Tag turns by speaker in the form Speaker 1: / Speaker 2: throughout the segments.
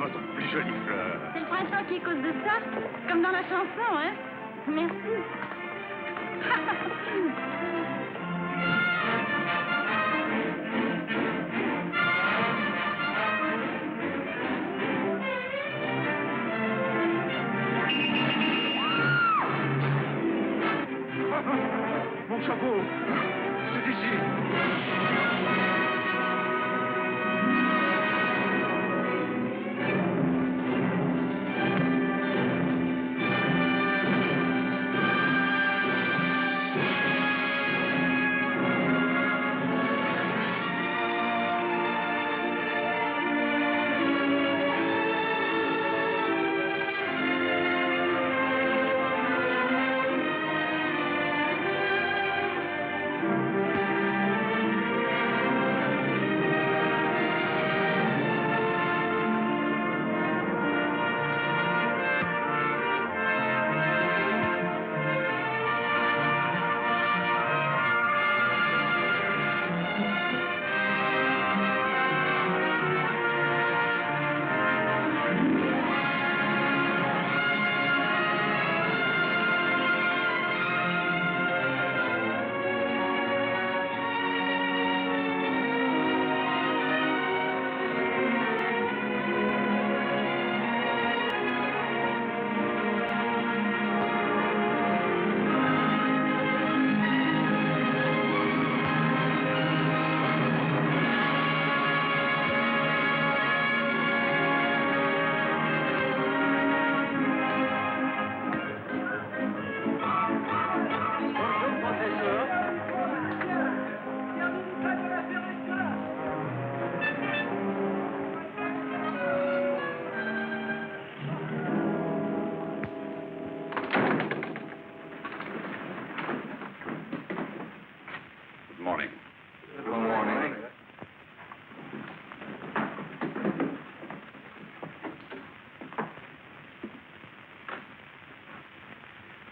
Speaker 1: votre plus jolie fleur.
Speaker 2: C'est le printemps qui est cause de ça, comme dans la chanson, hein? Merci.
Speaker 1: Mon chapeau, c'est ici.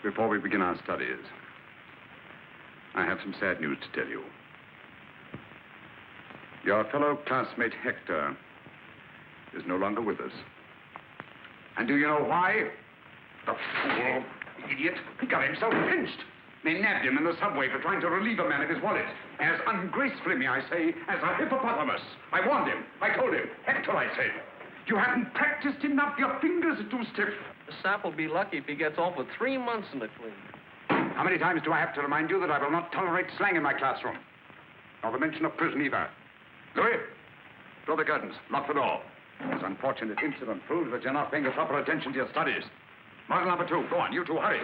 Speaker 1: Before we begin our studies, I have some sad news to tell you. Your fellow classmate Hector is no longer with us. And do you know why? The fool, idiot, he got himself pinched. They nabbed him in the subway for trying to relieve a man of his wallet. As ungracefully, may I say, as a hippopotamus. I warned him. I told him. Hector, I said, you haven't practiced enough. Your fingers are too stiff.
Speaker 3: The sap will be lucky if he gets off with 3 months in the clean.
Speaker 1: How many times do I have to remind you that I will not tolerate slang in my classroom? Nor the mention of prison either. Louis, draw the curtains. Lock the door. This unfortunate incident proves that you're not paying the proper attention to your studies. Model number 2. Go on, you two, hurry.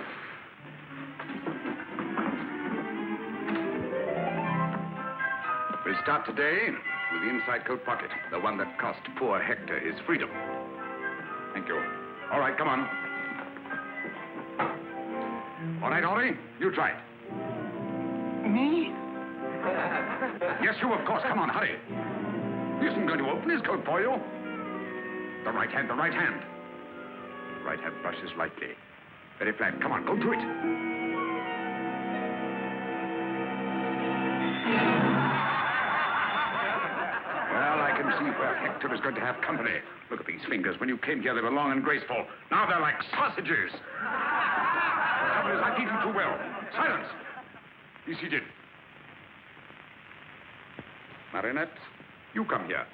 Speaker 1: We start today with the inside coat pocket, the one that cost poor Hector his freedom. Thank you. All right, come on. All right, Henri, you try it.
Speaker 3: Me?
Speaker 1: Yes, you, of course. Come on, hurry. He isn't going to open his coat for you. The right hand, the right hand. Right hand brushes lightly. Very flat. Come on, go to it. Well, I can see where Hector is going to have company. Look at these fingers. When you came here, they were long and graceful. Now they're like sausages. The trouble is, I've eaten too well. Silence. Be seated. Marinette, you come here.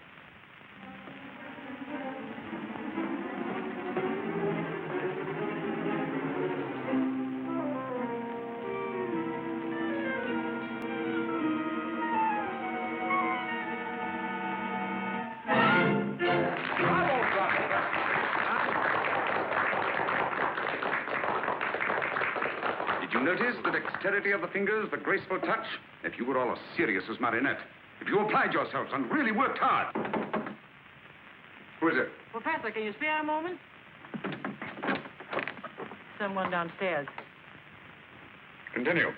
Speaker 1: Notice the dexterity of the fingers, the graceful touch. If you were all as serious as Marinette, if you applied yourselves and really worked hard. Who is it?
Speaker 4: Professor, can you spare a moment? Someone downstairs.
Speaker 1: Continue.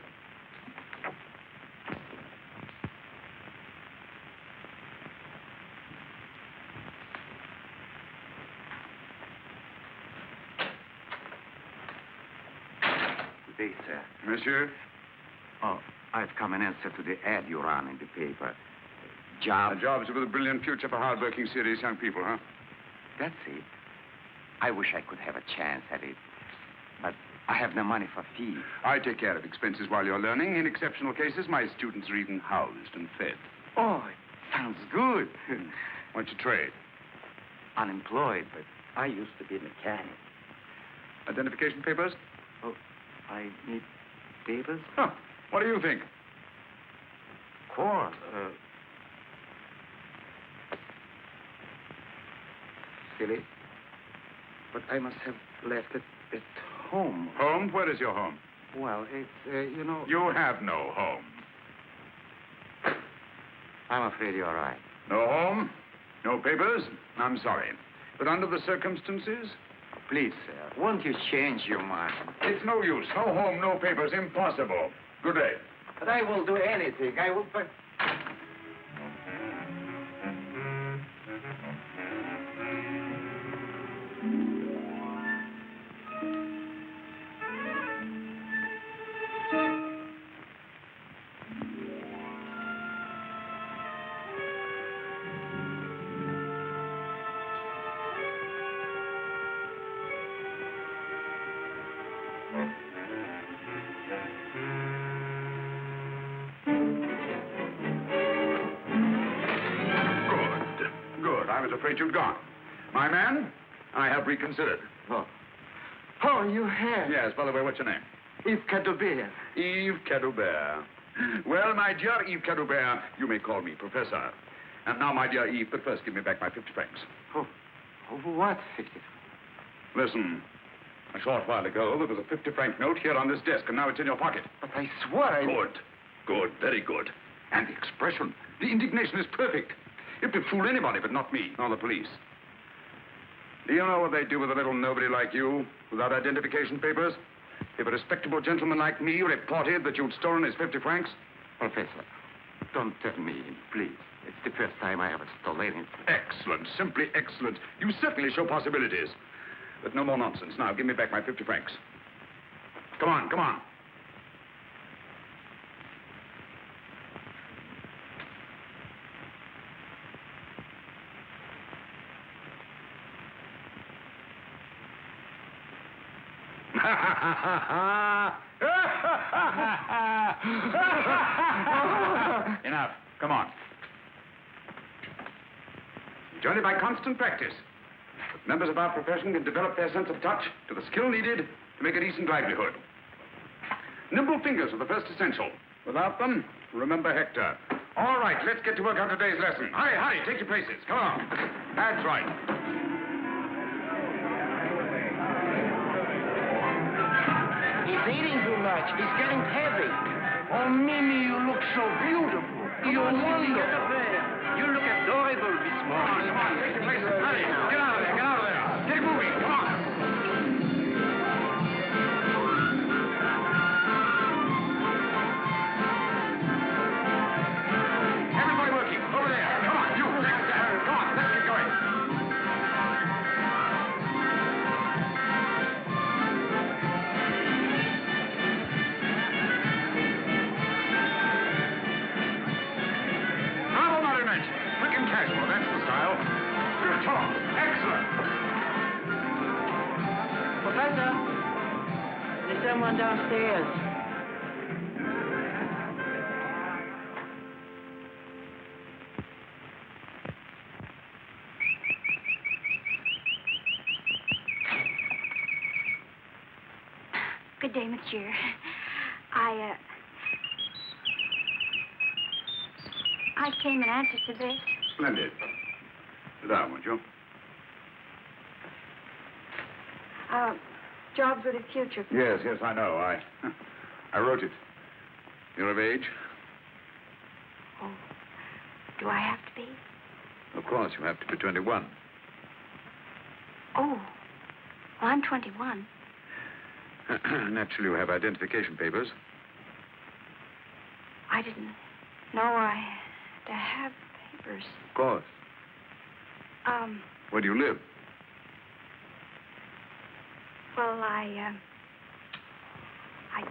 Speaker 5: Good day, sir.
Speaker 1: Monsieur?
Speaker 5: Oh, I've come in answer to the ad you ran in the paper. Job?
Speaker 1: Jobs with a brilliant future for hard-working, serious young people, huh?
Speaker 5: Betsy, I wish I could have a chance at it. But I have no money for fees.
Speaker 1: I take care of expenses while you're learning. In exceptional cases, my students are even housed and fed.
Speaker 5: Oh, it sounds good.
Speaker 1: What's your trade?
Speaker 5: Unemployed, but I used to be a mechanic.
Speaker 1: Identification papers?
Speaker 5: Oh, I need papers?
Speaker 1: Huh. What do you think?
Speaker 5: Of course. Silly. But I must have left it at home.
Speaker 1: Home? Where is your home?
Speaker 5: Well, it's, you know...
Speaker 1: You have no home.
Speaker 5: I'm afraid you're right.
Speaker 1: No home? No papers? I'm sorry. But under the circumstances,
Speaker 5: Please, sir, won't you change your mind?
Speaker 1: it's no use. No home, no papers. Impossible. Good day.
Speaker 5: But I will do anything. I will... But...
Speaker 1: Good. I was afraid you'd gone. My man, I have reconsidered.
Speaker 5: Oh. Oh, you have?
Speaker 1: Yes, by the way, what's your name?
Speaker 5: Yves Cadoubert.
Speaker 1: Yves Cadoubert. Well, my dear Yves Cadoubert, you may call me Professor. And now, my dear Yves, but first give me back my 50 francs.
Speaker 5: Oh, what 50?
Speaker 1: Listen, a short while ago, there was a 50-franc note here on this desk, and now it's in your pocket.
Speaker 5: But I swear I...
Speaker 1: Good, very good. And the expression, the indignation is perfect. It would fool anybody, but not me, nor the police. Do you know what they do with a little nobody like you, without identification papers? If a respectable gentleman like me reported that you'd stolen his 50 francs...
Speaker 5: Professor, don't tell me, please. It's the first time I ever stole anything.
Speaker 1: Excellent, simply excellent. You certainly show possibilities. But no more nonsense. Now, give me back my 50 francs. Come on, come on. Enough. Come on. It's only by constant practice that members of our profession can develop their sense of touch to the skill needed to make a decent livelihood. Nimble fingers are the first essential. Without them, remember Hector. All right, let's get to work on today's lesson. Hurry, take your places. Come on. That's right.
Speaker 6: He's eating too much. He's getting heavy. Oh, Mimi, you look so beautiful. You wonder.
Speaker 3: You look adorable this morning.
Speaker 1: Come on, take your places. Hurry. Get out of there, get out of there. Get moving, come on. Everybody working. Over there. Come on, you. Come on, let's get going. Bravo, Marionette. Quick and casual, that's the style. Good talk. Excellent.
Speaker 4: Professor, there's someone downstairs.
Speaker 2: Good day, monsieur. I came in answer to this.
Speaker 1: Splendid. Sit down, won't you?
Speaker 2: Jobs with a future.
Speaker 1: Yes, I know. I wrote it. You're of age?
Speaker 2: Oh, do I have to be?
Speaker 1: Of course, you have to be 21.
Speaker 2: Oh, well, I'm 21.
Speaker 1: Naturally, you have identification papers.
Speaker 2: I didn't know I had to have papers.
Speaker 1: Of course. Where do you live?
Speaker 2: Well, I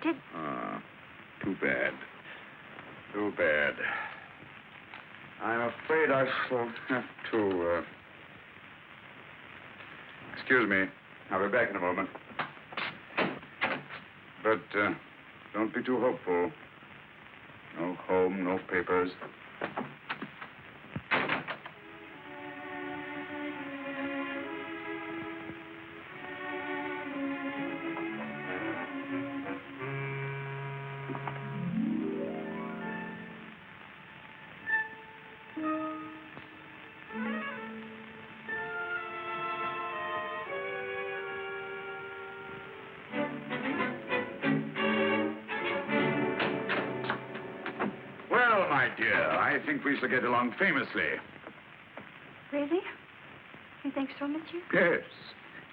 Speaker 2: did.
Speaker 1: Too bad. Too bad. I'm afraid I shall have to Excuse me. I'll be back in a moment. But don't be too hopeful. No home, no papers. Well, my dear, I think we shall get along famously.
Speaker 2: Really? You think so, monsieur?
Speaker 1: Yes.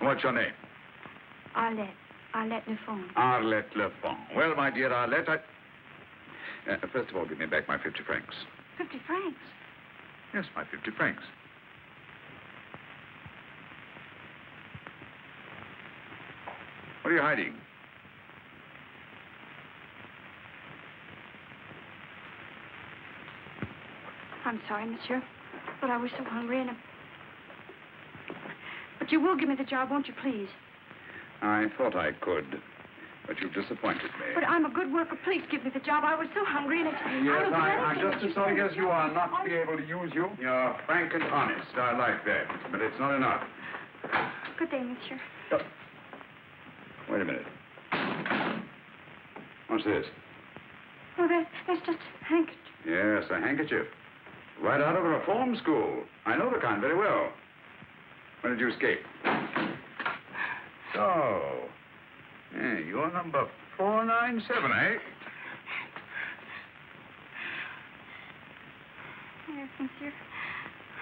Speaker 1: What's your name?
Speaker 2: Arlette. Arlette Lefond.
Speaker 1: Arlette Lefond. Well, my dear Arlette, first of all, give me back my 50 francs.
Speaker 2: 50 francs?
Speaker 1: Yes, my 50 francs. What are you hiding?
Speaker 2: I'm sorry, monsieur, but I was so hungry and... But you will give me the job, won't you, please?
Speaker 1: I thought I could, but you've disappointed me.
Speaker 2: But I'm a good worker. Please give me the job. I was so hungry and it's...
Speaker 1: Yes, I'm just as sorry as you are not to be able to use you. You're frank and honest. I like that, but it's not enough.
Speaker 2: Good day, monsieur.
Speaker 1: Wait a minute. What's this?
Speaker 2: Oh, that's just a handkerchief.
Speaker 1: Yes, a handkerchief. Right out of a reform school. I know the kind very well. When did you escape? So, you're number 497, eh?
Speaker 2: Yes, monsieur.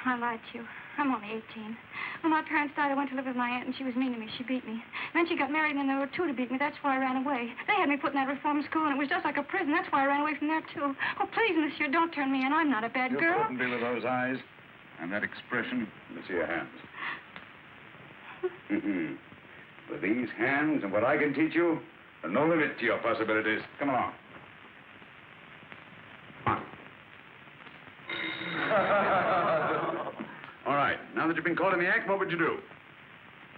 Speaker 2: I lied to you. I'm only 18. When my parents died, I went to live with my aunt, and she was mean to me. She beat me. Then she got married, and then there were two to beat me. That's why I ran away. They had me put in that reform school, and it was just like a prison. That's why I ran away from there, too. Oh, please, monsieur, don't turn me in. I'm not a bad
Speaker 1: You
Speaker 2: girl.
Speaker 1: couldn't be with those eyes and that expression. Let me see your hands. With these hands and what I can teach you, there's no limit to your possibilities. Come along. Come on. All right. Now that you've been caught in the act, what would you do?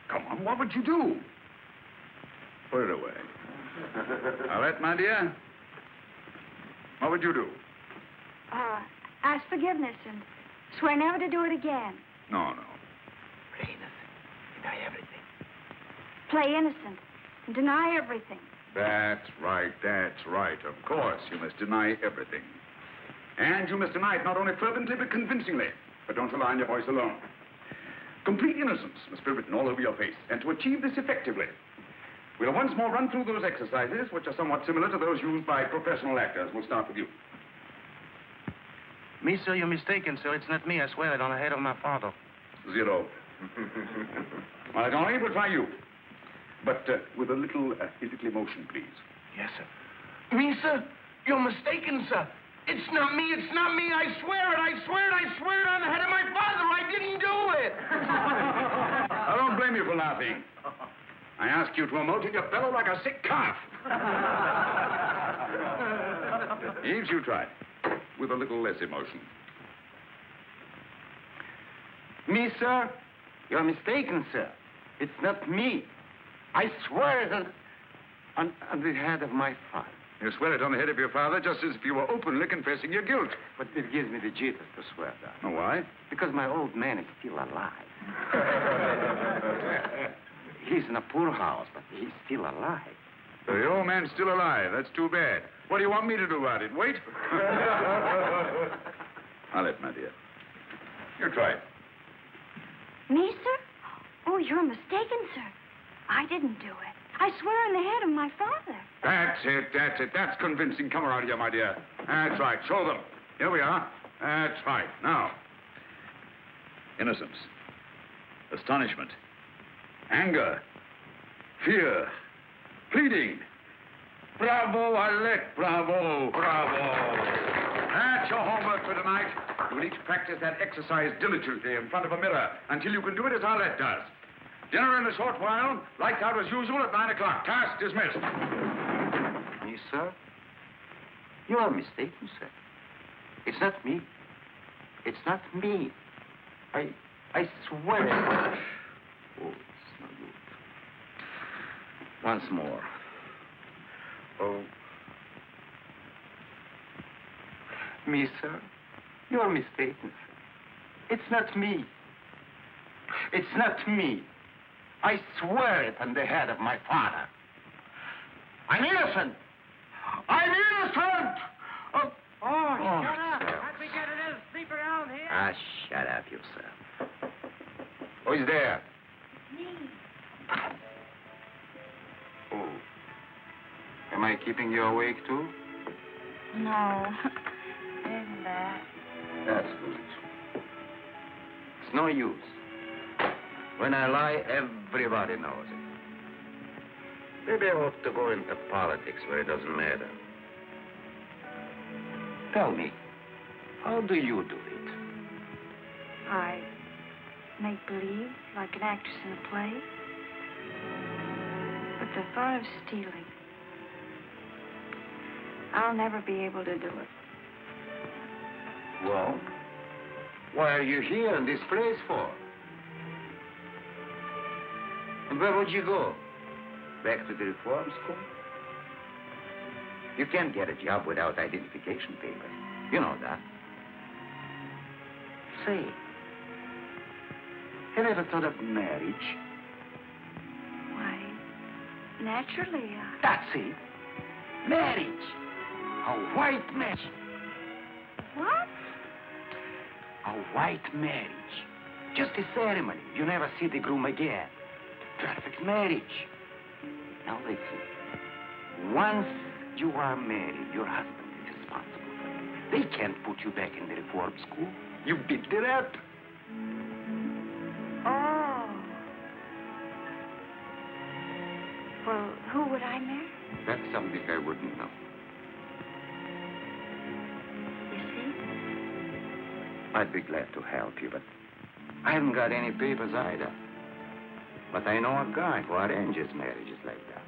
Speaker 1: Come on, what would you do? Put it away. Arlette, my dear, what would you do?
Speaker 2: Ask forgiveness and swear never to do it again.
Speaker 1: No.
Speaker 5: Play innocent. Deny everything.
Speaker 2: Play innocent and deny everything.
Speaker 1: That's right. Of course, you must deny everything. And you must deny it not only fervently, but convincingly. But don't rely on your voice alone. Complete innocence must be written all over your face. And to achieve this effectively, we'll once more run through those exercises, which are somewhat similar to those used by professional actors. We'll start with you.
Speaker 3: Me, sir, you're mistaken, sir. It's not me. I swear it on the head of my father.
Speaker 1: 0. All right, Henri, we'll try you. But with a little physical emotion, please.
Speaker 3: Yes, sir.
Speaker 6: Me, sir? You're mistaken, sir. It's not me. I swear it on the head of my father. I didn't do it.
Speaker 1: I don't blame you for laughing. I asked you to emote and you bellow like a sick calf. Eves, you try. With a little less emotion.
Speaker 5: Me, sir? You're mistaken, sir. It's not me. I swear it on the head of my father.
Speaker 1: You swear it on the head of your father just as if you were openly confessing your guilt.
Speaker 5: But it gives me the jitters to swear that.
Speaker 1: Oh, why?
Speaker 5: Because my old man is still alive. He's in a poor house, but he's still alive.
Speaker 1: So the old man's still alive. That's too bad. What do you want me to do about it? Wait? Arlette, my dear. You try it.
Speaker 2: Me, sir? Oh, you're mistaken, sir. I didn't do it. I swear on the head of my father.
Speaker 1: That's it. That's convincing. Come around here, my dear. That's right. Show them. Here we are. That's right. Now. Innocence. Astonishment. Anger. Fear. Pleading. Bravo, Arlette. Bravo. That's your homework for tonight. You will each practice that exercise diligently in front of a mirror until you can do it as Arlette does. Dinner in a short while. Lights out as usual at 9 o'clock. Task dismissed.
Speaker 5: Me, sir? You are mistaken, sir. It's not me. I swear. Oh, once more. Oh. Me, sir? You're mistaken, sir. It's not me. It's not me. I swear it on the head of my father. I'm innocent. I'm innocent! Oh,
Speaker 4: Shut up.
Speaker 5: sir.
Speaker 4: How'd we get a little sleep around here?
Speaker 5: Ah, shut up, you, sir. Who's there?
Speaker 2: Me.
Speaker 5: Oh. Am I keeping you awake, too?
Speaker 2: No. Isn't that?
Speaker 5: That's good. It's no use. When I lie, everybody knows it. Maybe I ought to go into politics where it doesn't matter. Tell me, how do you do it?
Speaker 2: I make believe, like an actress in a play. But the thought of stealing, I'll never be able to do it.
Speaker 5: Well, why are you here in this place for? And where would you go? Back to the reform school? You can't get a job without identification papers. You know that. Say, have you ever thought of marriage?
Speaker 2: Why, naturally,
Speaker 5: That's it. Marriage. A white marriage.
Speaker 2: What?
Speaker 5: A white marriage. Just a ceremony. You never see the groom again. Perfect marriage. Now listen. Once you are married, your husband is responsible for you. They can't put you back in the reform school. You beat the rep.
Speaker 2: Oh. Well, who would I marry?
Speaker 5: That's something I wouldn't know.
Speaker 2: You see?
Speaker 5: I'd be glad to help you, but I haven't got any papers either. But I know a guy who arranges marriages like that.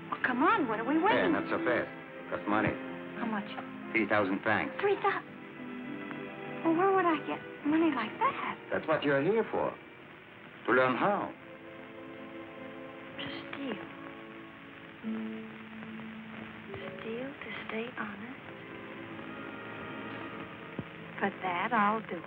Speaker 2: Well, come on, what are we
Speaker 5: Hey,
Speaker 2: waiting?
Speaker 5: not so fast. Cost money.
Speaker 2: How much?
Speaker 5: 3,000 francs.
Speaker 2: 3,000. Well, where would I get money like that?
Speaker 5: That's what you're here for. To learn how.
Speaker 2: To steal. Steal to stay honest. For that, I'll do it.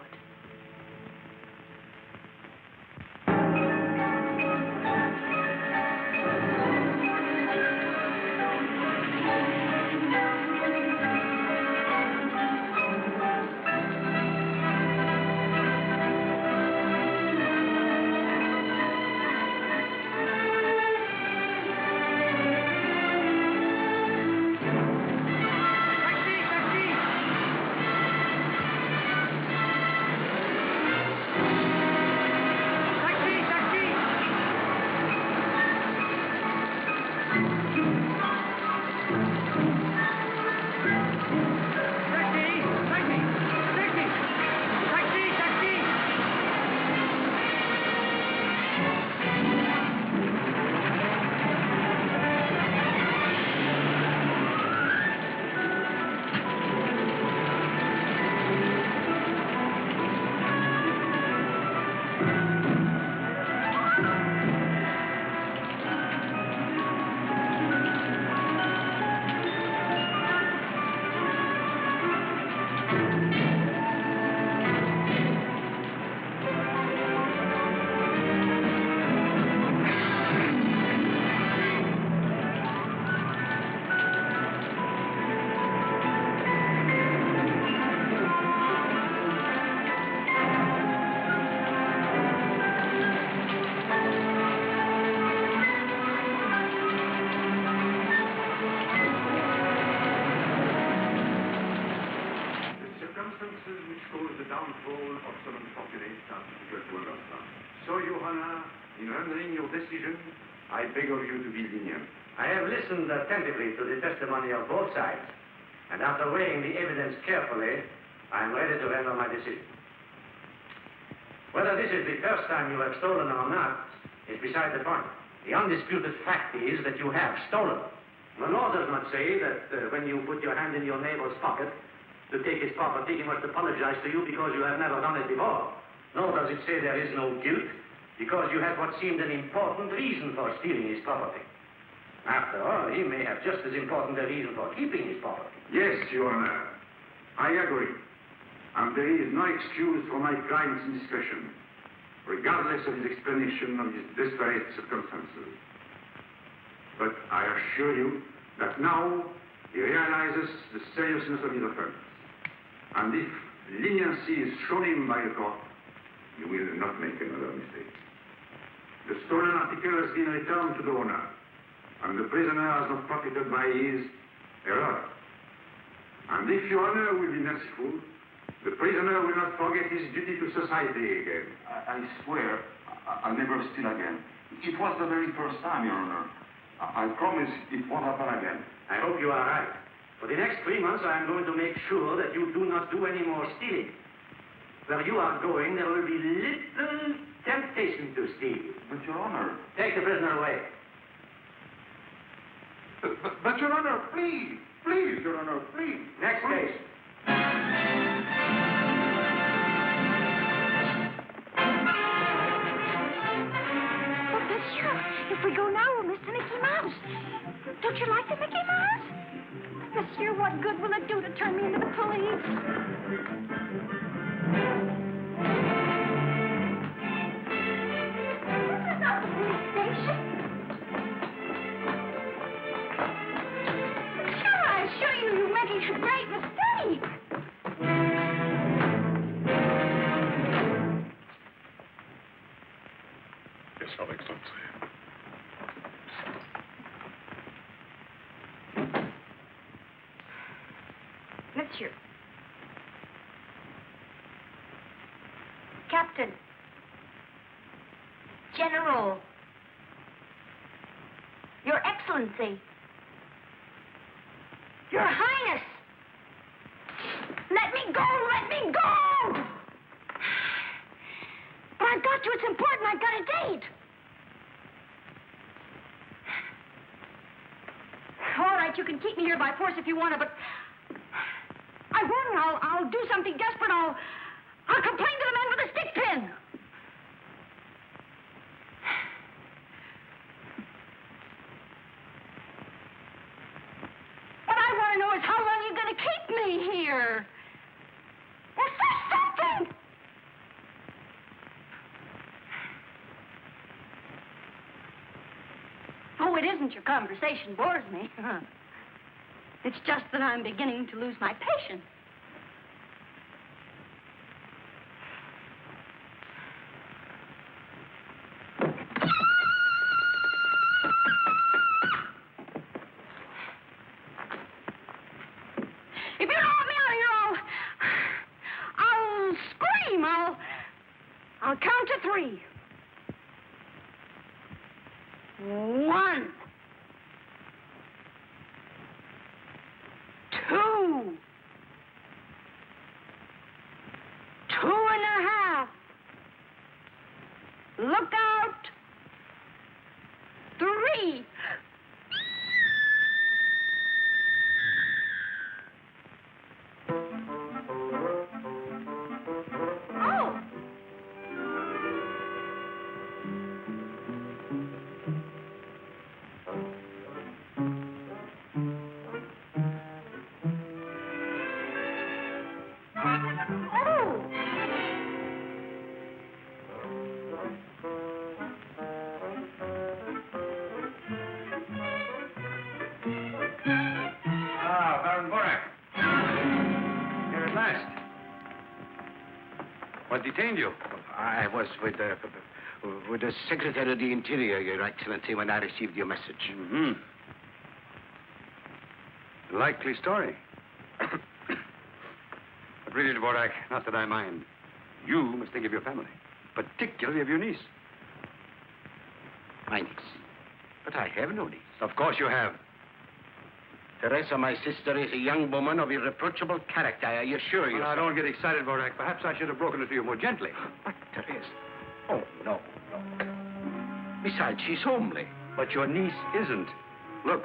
Speaker 1: So, Johanna, in rendering your decision, I beg of you to be lenient.
Speaker 7: I have listened attentively to the testimony of both sides, and after weighing the evidence carefully, I am ready to render my decision. Whether this is the first time you have stolen or not is beside the point. The undisputed fact is that you have stolen. The law does not say that when you put your hand in your neighbor's pocket to take his property, he must apologize to you because you have never done it before. Nor does it say there is no guilt because you had what seemed an important reason for stealing his property. After all, he may have just as important a reason for keeping his property.
Speaker 1: Yes, Your Honor. I agree. And there is no excuse for my client's indiscretion, regardless of his explanation of his desperate circumstances. But I assure you that now he realizes the seriousness of his offense. And if leniency is shown him by the court, he will not make another mistake. The stolen article has been returned to the owner, and the prisoner has not profited by his error. And if Your Honor will be merciful, the prisoner will not forget his duty to society again.
Speaker 8: I swear I'll never steal again. It was the very first time, Your Honor. I promise it won't happen again.
Speaker 7: I hope you are right. For the next 3 months, I am going to make sure that you do not do any more stealing. Where you are going, there will be little temptation to steal.
Speaker 8: But, Your Honor...
Speaker 7: Take the prisoner away.
Speaker 8: But Your Honor, please, please, Your Honor, please.
Speaker 7: Next case.
Speaker 2: Oh, monsieur, if we go now, we'll miss the Mickey Mouse. Don't you like the Mickey Mouse? Monsieur, what good will it do to turn me into the police? This is not the police station. Monsieur, I assure you, you're making a great mistake.
Speaker 1: Yes, Your Excellency.
Speaker 2: Monsieur. Captain. General. Your Excellency. Your Highness. Let me go! Let me go! But I've got to. It's important. I've got a date. All right, you can keep me here by force if you want to, but I won't. I'll do something desperate. I'll complain to the man with the stick pin. What I want to know is how long you're going to keep me here. Well, say something. Oh, it isn't your conversation bores me. It's just that I'm beginning to lose my patience. If you don't let me out of here, I'll scream. I'll count to 3. 1, 2, 2.5. Look out. 3. Oh!
Speaker 1: Baron Borak. Here at last. What detained you?
Speaker 5: I was with the Secretary of the Interior, Your Excellency, when I received your message.
Speaker 1: Mm-hmm. Likely story. But really, Dvorak, not that I mind. You must think of your family, particularly of your niece.
Speaker 5: My niece. But I have no niece.
Speaker 1: Of course you have.
Speaker 5: Teresa, my sister, is a young woman of irreproachable character, I assure you.
Speaker 1: Now, don't get excited, Dvorak. Perhaps I should have broken it to you more gently.
Speaker 5: But, Teresa... Oh, no, no. Besides, she's homely.
Speaker 1: But your niece isn't. Look.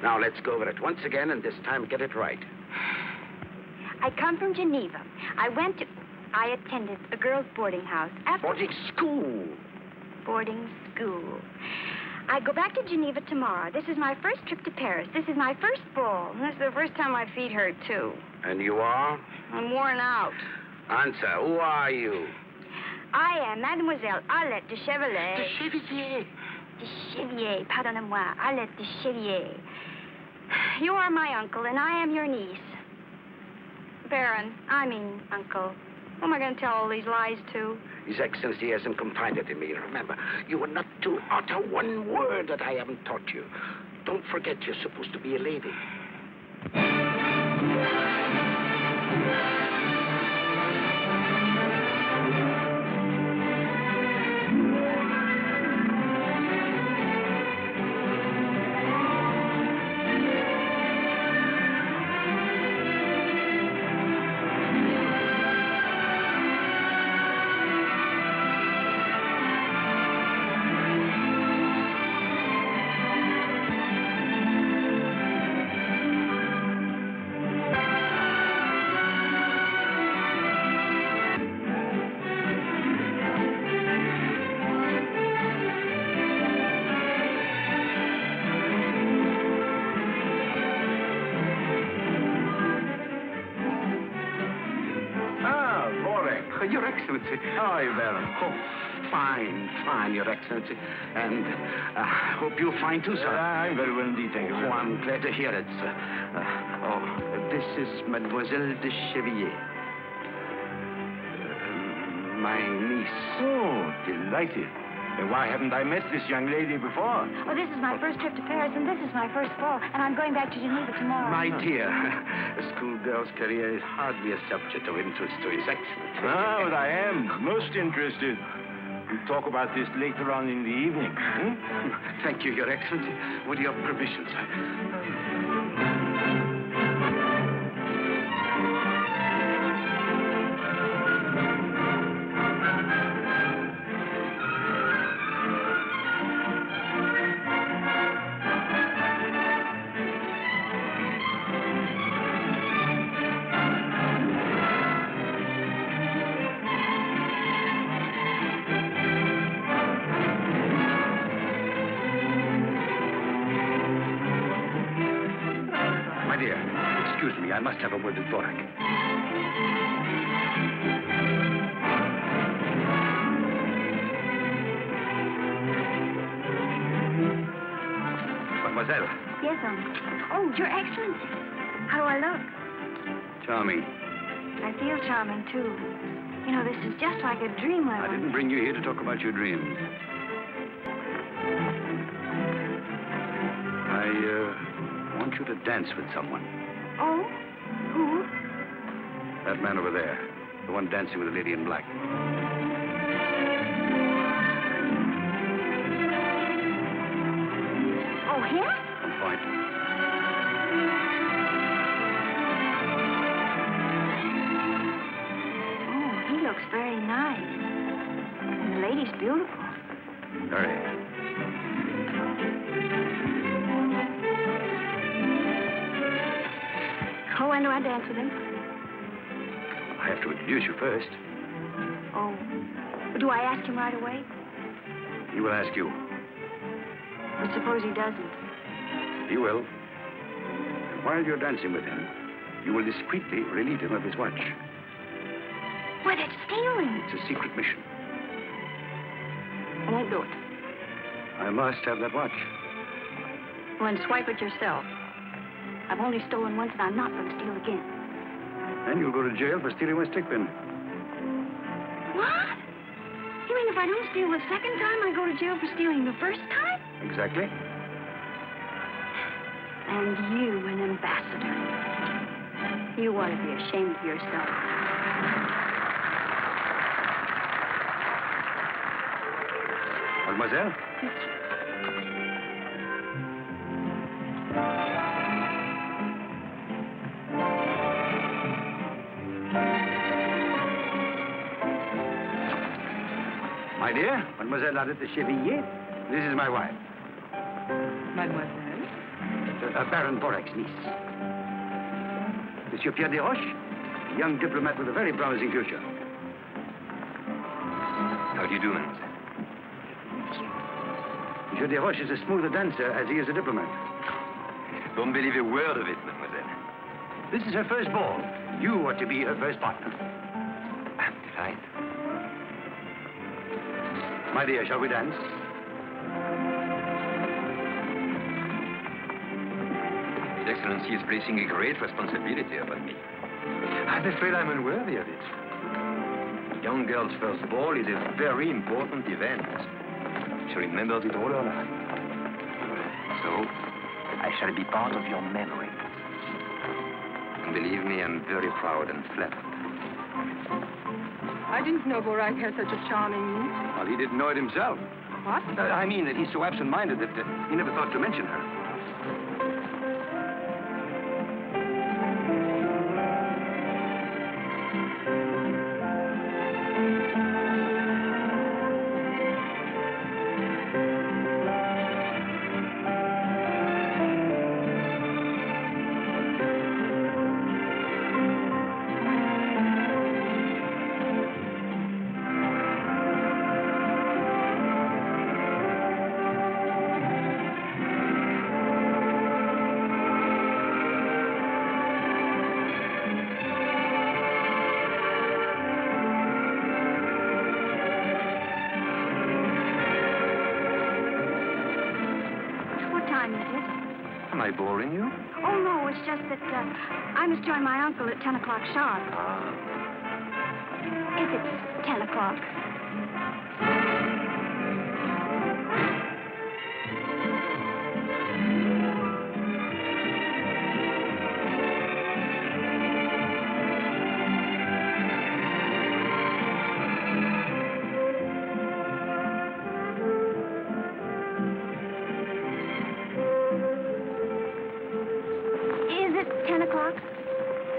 Speaker 5: Now, let's go over it once again, and this time get it right.
Speaker 2: I come from Geneva. I attended a girls' boarding house.
Speaker 5: Boarding school.
Speaker 2: Boarding school. I go back to Geneva tomorrow. This is my first trip to Paris. This is my first ball. And this is the first time my feet hurt, too.
Speaker 5: And you are?
Speaker 2: I'm worn out.
Speaker 5: Answer, who are you?
Speaker 2: I am Mademoiselle Arlette de Chevalier.
Speaker 5: De Chevier.
Speaker 2: De Chevier, pardonnez-moi. Arlette de Chevier. You are my uncle, and I am your niece. Baron, uncle. Who am I going to tell all these lies to?
Speaker 5: His Excellency hasn't confided in me. Remember, you are not to utter one word that I haven't taught you. Don't forget you're supposed to be a lady. Your Excellency. How are you, Baron? Oh, fine, Your Excellency. And I hope you're fine, too, sir.
Speaker 6: I'm very well indeed, thank you.
Speaker 5: Oh, I'm glad to hear it, sir. This is Mademoiselle de Chevier. My niece.
Speaker 6: Oh, delighted. Why haven't I met this young lady before?
Speaker 2: Oh, this is my first trip to Paris, and this is my first ball, and I'm going back to Geneva tomorrow.
Speaker 5: My dear, a schoolgirl's career is hardly a subject of interest to His Excellency.
Speaker 6: Ah, but I am most interested. We'll talk about this later on in the evening.
Speaker 5: Thank you, Your Excellency. With your permission, sir. Excuse me, I must have a word with Borak. Mademoiselle.
Speaker 2: Yes, Uncle. Oh, Your Excellency. How do I look?
Speaker 5: Charming.
Speaker 2: I feel charming, too. You know, this is just like a dream
Speaker 5: I didn't bring you here to talk about your dreams. I want you to dance with someone.
Speaker 2: Oh? Who?
Speaker 5: That man over there. The one dancing with the lady in black.
Speaker 2: Oh, him?
Speaker 5: On point.
Speaker 2: Oh, he looks very nice. And the lady's beautiful.
Speaker 5: Very.
Speaker 2: Oh, when do I dance with him?
Speaker 5: I have to introduce you first.
Speaker 2: Oh. Do I ask him right away?
Speaker 5: He will ask you.
Speaker 2: But suppose he doesn't?
Speaker 5: He will. And while you're dancing with him, you will discreetly relieve him of his watch.
Speaker 2: Why, that's stealing.
Speaker 5: It's a secret mission.
Speaker 2: I won't do it.
Speaker 5: I must have that watch.
Speaker 2: Well, then swipe it yourself. I've only stolen once, and I'm not going to steal again.
Speaker 5: Then you'll go to jail for stealing my stick pin.
Speaker 2: What? You mean if I don't steal the second time, I go to jail for stealing the first time?
Speaker 5: Exactly.
Speaker 2: And you, an ambassador. You ought to be ashamed of yourself.
Speaker 5: Mademoiselle? My dear, Mademoiselle Arlette de Chevier, this is my wife.
Speaker 9: Mademoiselle? Baron Borak's niece. Monsieur Pierre Desroches, a young diplomat with a very promising future.
Speaker 5: How do you do, mademoiselle?
Speaker 9: Monsieur Desroches is as smooth a dancer as he is a diplomat.
Speaker 5: Don't believe a word of it, mademoiselle.
Speaker 9: This is her first ball. You ought to be her first partner.
Speaker 5: I'm delighted.
Speaker 9: My dear, shall we dance?
Speaker 5: His Excellency is placing a great responsibility upon me. I'm afraid I'm unworthy of it. A young girl's first ball is a very important event. She remembers it all her life. So, I shall be part of your memory. And believe me, I'm very proud and flattered.
Speaker 10: I didn't know Borak had such a charming niece.
Speaker 9: Well, he didn't know it himself.
Speaker 10: What?
Speaker 9: I mean that he's so absent-minded that he never thought to mention her.
Speaker 5: Am I boring you?
Speaker 2: Oh, no, it's just that I must join my uncle at 10 o'clock sharp. If it's 10 o'clock.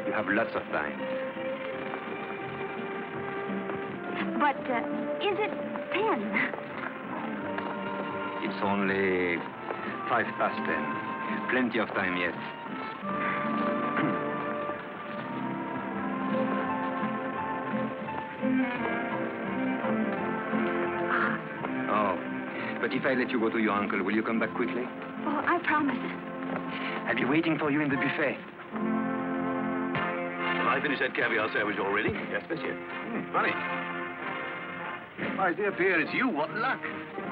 Speaker 5: You have lots of time.
Speaker 2: But is it 10?
Speaker 5: It's only 10:05. Plenty of time yet. Oh, but if I let you go to your uncle, will you come back quickly?
Speaker 2: Oh, I promise.
Speaker 5: I'll be waiting for you in the buffet.
Speaker 11: I finished that caviar sandwich already?
Speaker 5: Yes, monsieur.
Speaker 11: Funny. My dear Pierre, it's you. What luck.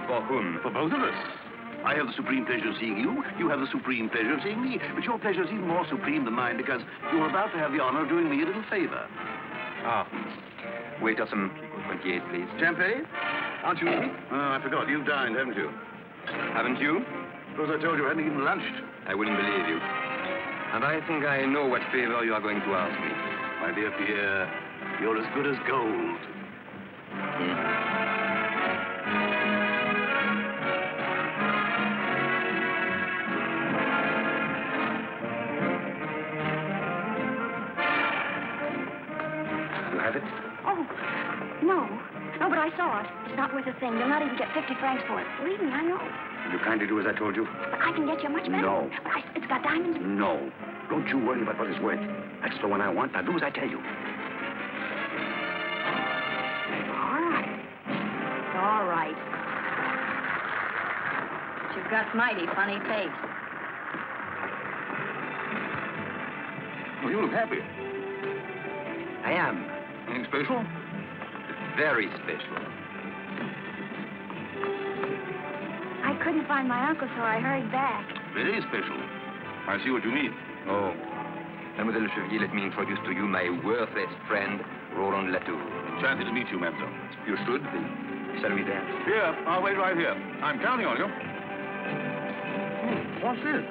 Speaker 5: For whom?
Speaker 11: For both of us. I have the supreme pleasure of seeing you. You have the supreme pleasure of seeing me. But your pleasure is even more supreme than mine because you're about to have the honor of doing me a little favor.
Speaker 5: Ah. Waiter, some 28, please.
Speaker 11: Champagne? Aren't you eating? Oh, I forgot. You've dined, haven't you?
Speaker 5: Haven't you?
Speaker 11: Suppose I told you I hadn't even lunched.
Speaker 5: I wouldn't believe you. And I think I know what favor you are going to ask me.
Speaker 11: My dear Pierre, you're as good as gold.
Speaker 9: You have it?
Speaker 2: Oh, no. No, but I saw it. It's not worth a thing. You'll not even get 50 francs for it. Believe me, I know.
Speaker 9: Will you kindly do as I told you?
Speaker 2: But I can get you much better.
Speaker 9: No.
Speaker 2: But it's got diamonds.
Speaker 9: No. Don't you worry about what it's worth. That's the one I want. Now do as I tell you.
Speaker 10: All right. All right. But you've got mighty funny taste.
Speaker 11: Well, you look happy.
Speaker 5: I am.
Speaker 11: Anything special?
Speaker 5: Very special.
Speaker 2: I couldn't find my uncle, so I hurried back.
Speaker 11: Very special. I see what you mean.
Speaker 5: Oh. Mademoiselle Chevalier, let me introduce to you my worthless friend, Roland Latour.
Speaker 11: Enchanted to meet you, mademoiselle. You should.
Speaker 5: Shall we dance?
Speaker 11: Here, I'll wait right here. I'm counting on you. What's this?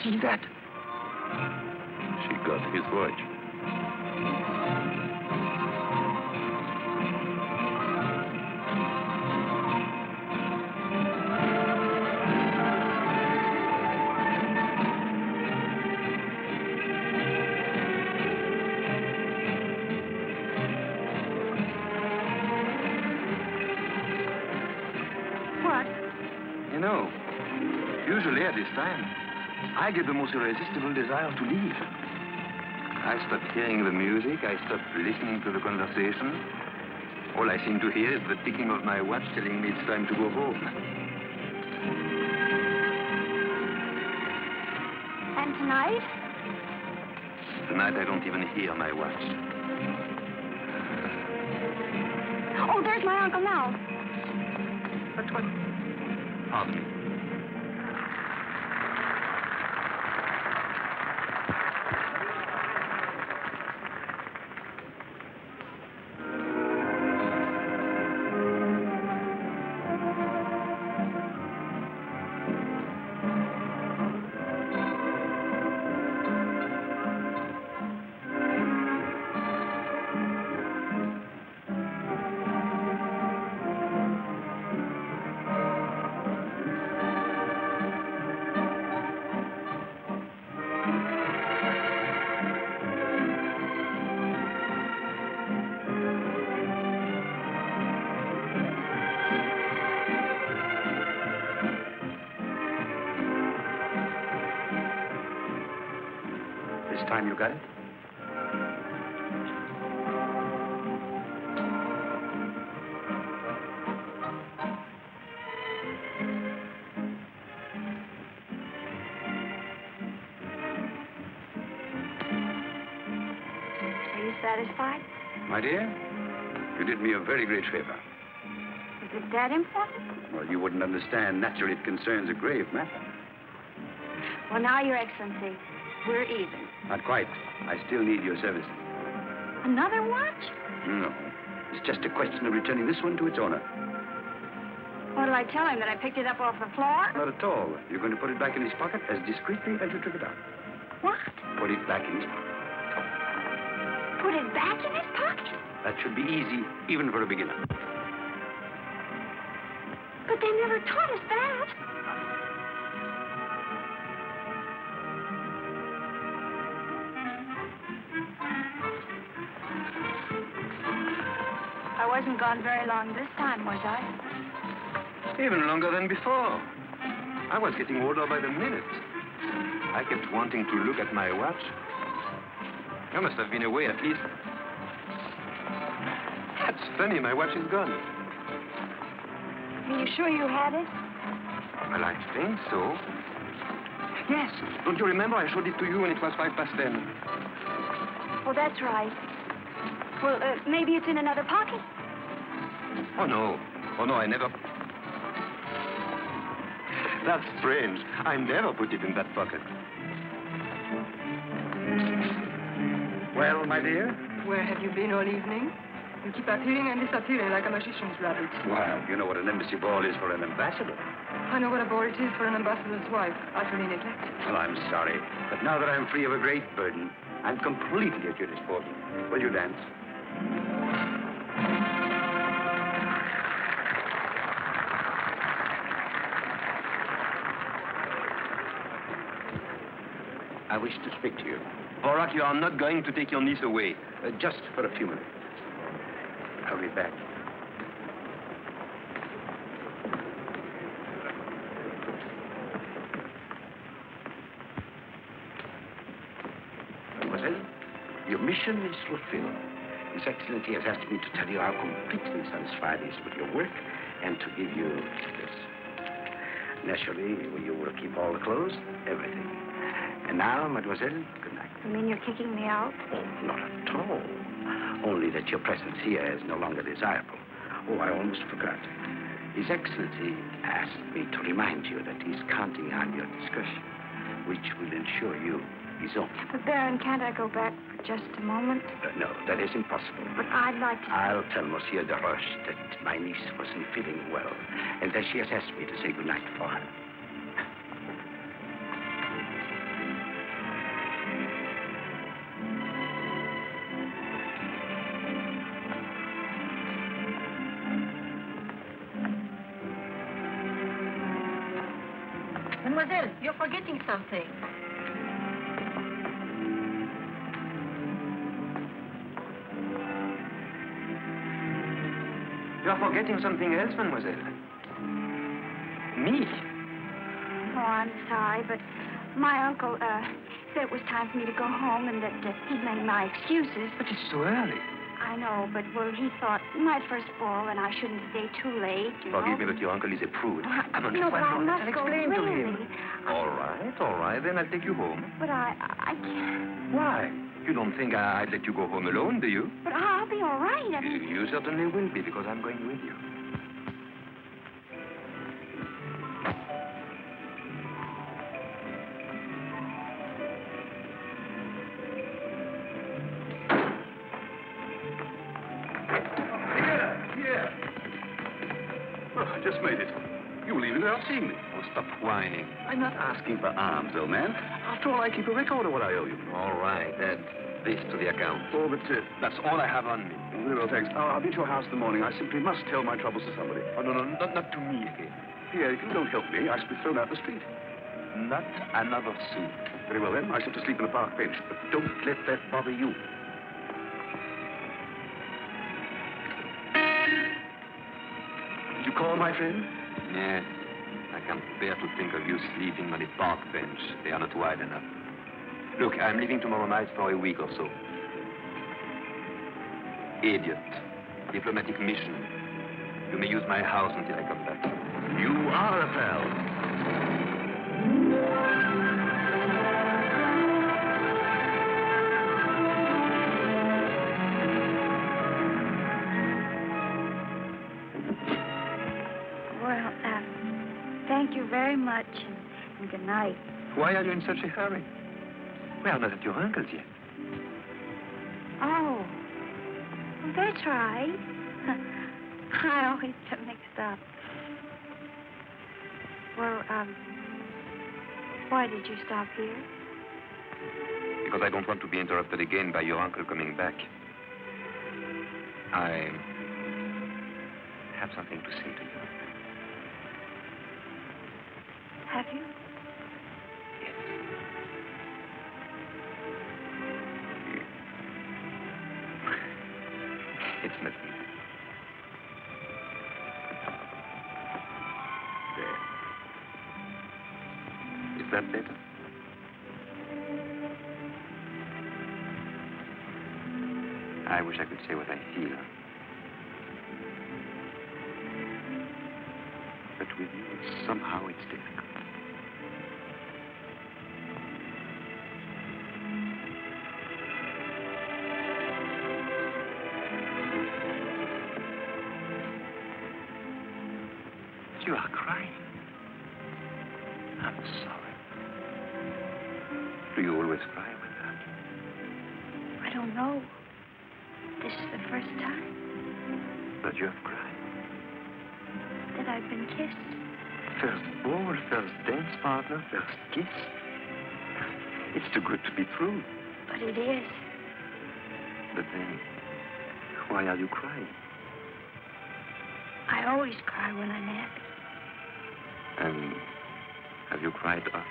Speaker 11: see that? She got his watch.
Speaker 2: What?
Speaker 11: You know, usually at this time, I get the most irresistible desire to leave. I stop hearing the music, I stop listening to the conversation. All I seem to hear is the ticking of my watch telling me it's time to go home.
Speaker 2: And tonight?
Speaker 11: Tonight I don't even hear my watch.
Speaker 2: Oh, there's my uncle now.
Speaker 11: What? Pardon me.
Speaker 9: This time you got it?
Speaker 2: Are you satisfied?
Speaker 9: My dear, you did me a very great favor.
Speaker 2: Is it that important?
Speaker 9: Well, you wouldn't understand. Naturally, it concerns a grave matter.
Speaker 2: Well, now, Your Excellency, we're even.
Speaker 9: Not quite. I still need your services.
Speaker 2: Another watch?
Speaker 9: No. It's just a question of returning this one to its owner.
Speaker 2: What'll I tell him, that I picked it up off the floor?
Speaker 9: Not at all. You're going to put it back in his pocket as discreetly as you took it out.
Speaker 2: What?
Speaker 9: Put it back in his pocket.
Speaker 2: Put it back in his pocket?
Speaker 9: That should be easy, even for a beginner.
Speaker 2: But they never taught us that. I wasn't gone very long this time, was I?
Speaker 11: Even longer than before. I was getting older by the minute. I kept wanting to look at my watch. You must have been away at least. That's funny, my watch is gone.
Speaker 2: Are you sure you had it?
Speaker 11: Well, I think so. Yes. Don't you remember I showed it to you when it was 10:05?
Speaker 2: Oh, that's right. Well, maybe it's in another pocket.
Speaker 11: Oh, no. Oh, no, I never... That's strange. I never put it in that pocket.
Speaker 9: Well, my dear?
Speaker 10: Where have you been all evening? You keep appearing and disappearing like a magician's rabbit.
Speaker 9: Well, you know what an embassy ball is for an ambassador.
Speaker 10: I know what a bore it is for an ambassador's wife, utterly neglected.
Speaker 9: Well, I'm sorry. But now that I'm free of a great burden, I'm completely at your disposal. Will you dance? I wish to speak to you.
Speaker 11: Borak, you are not going to take your niece away.
Speaker 9: Just for a few minutes. I'll be back. Mademoiselle, your mission is fulfilled. His Excellency has asked me to tell you how completely satisfied he is with your work and to give you this. Naturally, you will keep all the clothes, everything. And now, mademoiselle, good night.
Speaker 2: You mean you're kicking me out?
Speaker 9: Oh, not at all. Only that your presence here is no longer desirable. Oh, I almost forgot. His Excellency asked me to remind you that he's counting on your discretion, which will ensure you his own.
Speaker 2: But, Baron, can't I go back for just a moment?
Speaker 9: No, that is impossible.
Speaker 2: But I'd like to...
Speaker 9: I'll tell Monsieur de Roche that my niece wasn't feeling well, and that she has asked me to say good night for her.
Speaker 4: Mademoiselle, you're forgetting something.
Speaker 9: You're forgetting something else, mademoiselle. Me.
Speaker 2: Oh, I'm sorry, but my uncle, said it was time for me to go home and that he'd made my excuses.
Speaker 9: But it's too early.
Speaker 2: I know, but, well, he thought my first ball and I shouldn't stay too late, you know.
Speaker 9: Forgive me, but your uncle is a prude. Come on,
Speaker 2: No, but I must
Speaker 9: I'll
Speaker 2: go,
Speaker 9: explain to
Speaker 2: really.
Speaker 9: him. All right, then I'll take you home.
Speaker 2: But I can't.
Speaker 9: Why? You don't think I'd let you go home alone, do you?
Speaker 2: But I'll be all right. I mean,
Speaker 9: You certainly will be, because I'm going with you.
Speaker 1: Here. Oh, I just made it. You will leave without seeing me.
Speaker 9: Oh, stop whining.
Speaker 1: I'm not asking for alms, old man. After all, I keep a record of what I owe you.
Speaker 9: All right, add this to the account.
Speaker 1: Oh, but
Speaker 9: That's all I have on me.
Speaker 1: very well, thanks. I'll be at your house in the morning. I simply must tell my troubles to somebody.
Speaker 9: Oh, no, not to me again.
Speaker 1: Pierre, if you don't help me, I shall be thrown out in the street.
Speaker 9: Not another sou.
Speaker 1: Very well, then. I shall have to sleep on a park bench. But don't let that bother you. Did you call, my friend?
Speaker 9: Yes. I can't bear to think of you sleeping on a park bench. They are not wide enough. Look, I'm leaving tomorrow night for a week or so. Idiot. Diplomatic mission. You may use my house until I come back.
Speaker 1: You are a pal.
Speaker 2: well, thank you very much, and good night.
Speaker 9: Why are you in such a hurry? We are not at your uncle's yet.
Speaker 2: Oh, well, that's right. I always get mixed up. Well, why did you stop here?
Speaker 9: Because I don't want to be interrupted again by your uncle coming back. I have something to say to you.
Speaker 2: Have you?
Speaker 9: Yes. It's not me. There. Is that better? I wish I could say what I feel. But with you, somehow it's difficult. You are crying. I'm sorry. Do you always cry with that?
Speaker 2: I don't know. This is the first time
Speaker 9: But you have cried.
Speaker 2: that I've been kissed.
Speaker 9: First ball, first dance partner, first kiss. It's too good to be true.
Speaker 2: But it is.
Speaker 9: But then, why are you crying?
Speaker 2: I always cry when I'm happy.
Speaker 9: And have you cried often?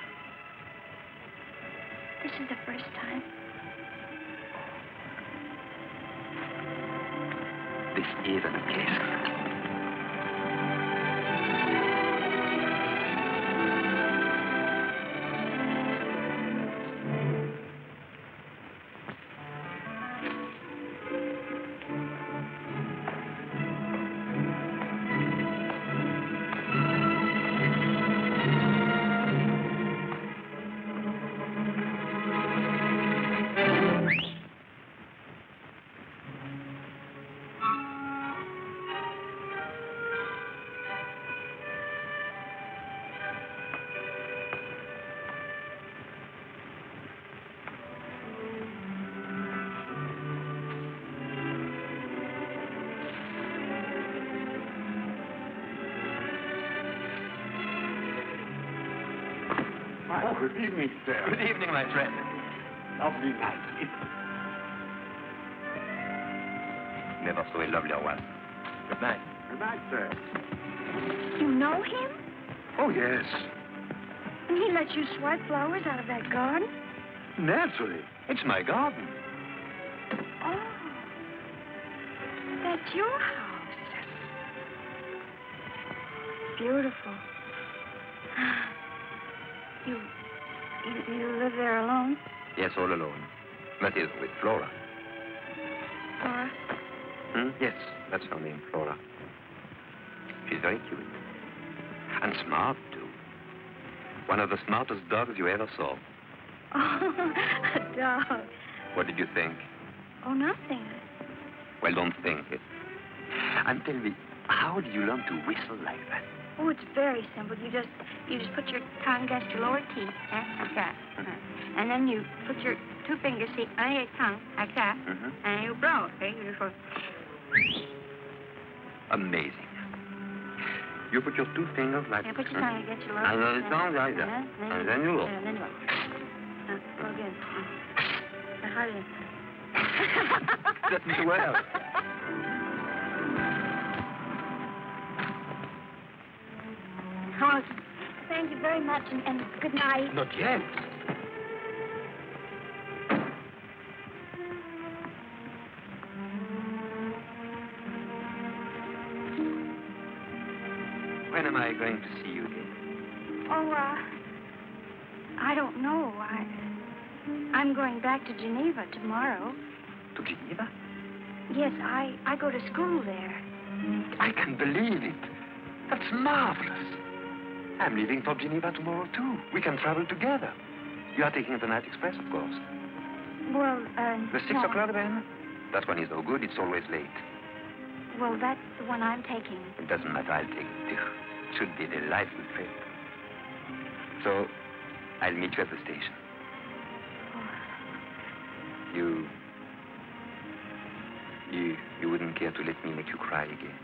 Speaker 2: This is the first time.
Speaker 9: This is an occasion.
Speaker 1: Oh, good evening, sir.
Speaker 9: Good evening, my friend.
Speaker 1: Lovely night.
Speaker 9: Never saw a lovelier one. Good night.
Speaker 1: Good night, sir.
Speaker 2: You know him?
Speaker 1: Oh, yes.
Speaker 2: And he lets you swipe flowers out of that garden?
Speaker 11: Naturally. It's my garden.
Speaker 2: Oh. That's your house. Beautiful. You live there alone?
Speaker 11: Yes, all alone. That is, with Flora.
Speaker 2: Flora?
Speaker 11: Yes, that's her name, Flora. She's very cute. And smart, too. One of the smartest dogs you ever saw.
Speaker 2: Oh, a dog.
Speaker 11: What did you think?
Speaker 2: Oh, nothing.
Speaker 11: Well, don't think it. And tell me, how did you learn to whistle like that?
Speaker 2: Oh, it's very simple. You just put your tongue against your lower teeth, like that. And then you put your two fingers, see, on your tongue, like that, and you blow, okay? You just go...
Speaker 11: Amazing. You put your two fingers like
Speaker 2: Yeah, put your tongue against your lower
Speaker 11: and
Speaker 2: teeth.
Speaker 11: the tongue like that. And then you look.
Speaker 2: And then you look. Go again. Hard again.
Speaker 11: Doesn't well.
Speaker 2: Oh, thank you very much, and good night.
Speaker 11: Not yet. When am I going to see you again?
Speaker 2: Oh, I don't know. I'm going back to Geneva tomorrow.
Speaker 11: To Geneva?
Speaker 2: Yes, I go to school there.
Speaker 11: I can believe it. That's marvelous. I'm leaving for Geneva tomorrow, too. We can travel together. You are taking the night express, of course.
Speaker 2: Well,
Speaker 11: The 6
Speaker 2: no.
Speaker 11: o'clock, then? That one is no good. It's always late.
Speaker 2: Well, that's the one I'm taking.
Speaker 11: It doesn't matter. I'll take it, dear. It should be a delightful trip. So, I'll meet you at the station. You wouldn't care to let me make you cry again.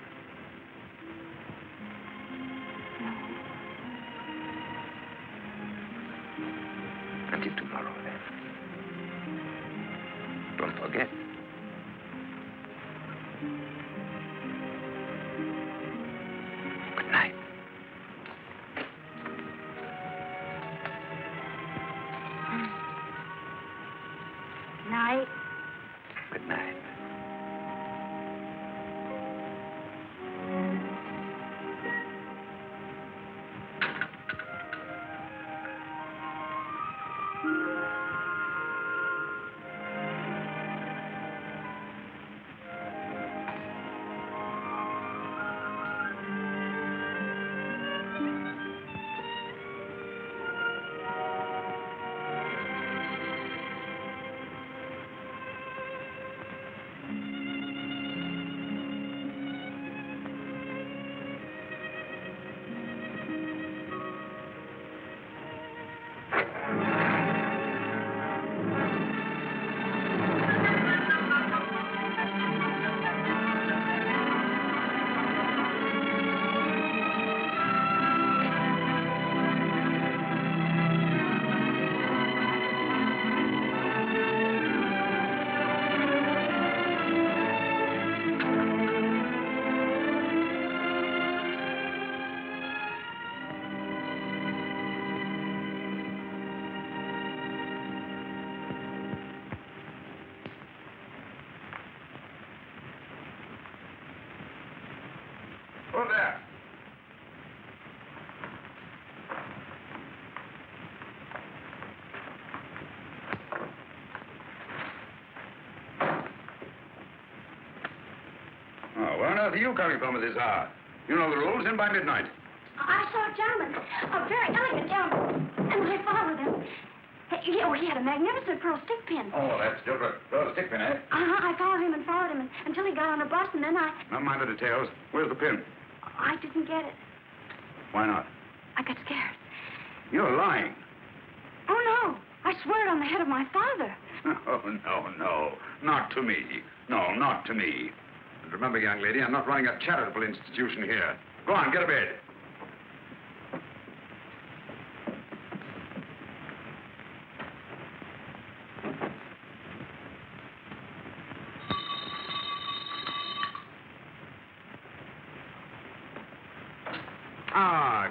Speaker 11: Until tomorrow, then. Don't forget. Good night.
Speaker 2: Night.
Speaker 11: Good night.
Speaker 1: Who's there? Oh, where on earth are you coming from at this hour? You know the rules, in by midnight.
Speaker 2: I saw a gentleman, a very elegant gentleman, and I followed him. He had a magnificent pearl stick pin.
Speaker 1: Oh, that's different. Throw the stick pin, eh?
Speaker 2: I followed him until he got on a bus, and then
Speaker 1: Never mind the details. Where's the pin?
Speaker 2: I didn't get it.
Speaker 1: Why not?
Speaker 2: I got scared.
Speaker 1: You're lying.
Speaker 2: Oh, no. I swear it on the head of my father.
Speaker 1: Oh, no. Not to me. No, not to me. And remember, young lady, I'm not running a charitable institution here. Go on, get to bed.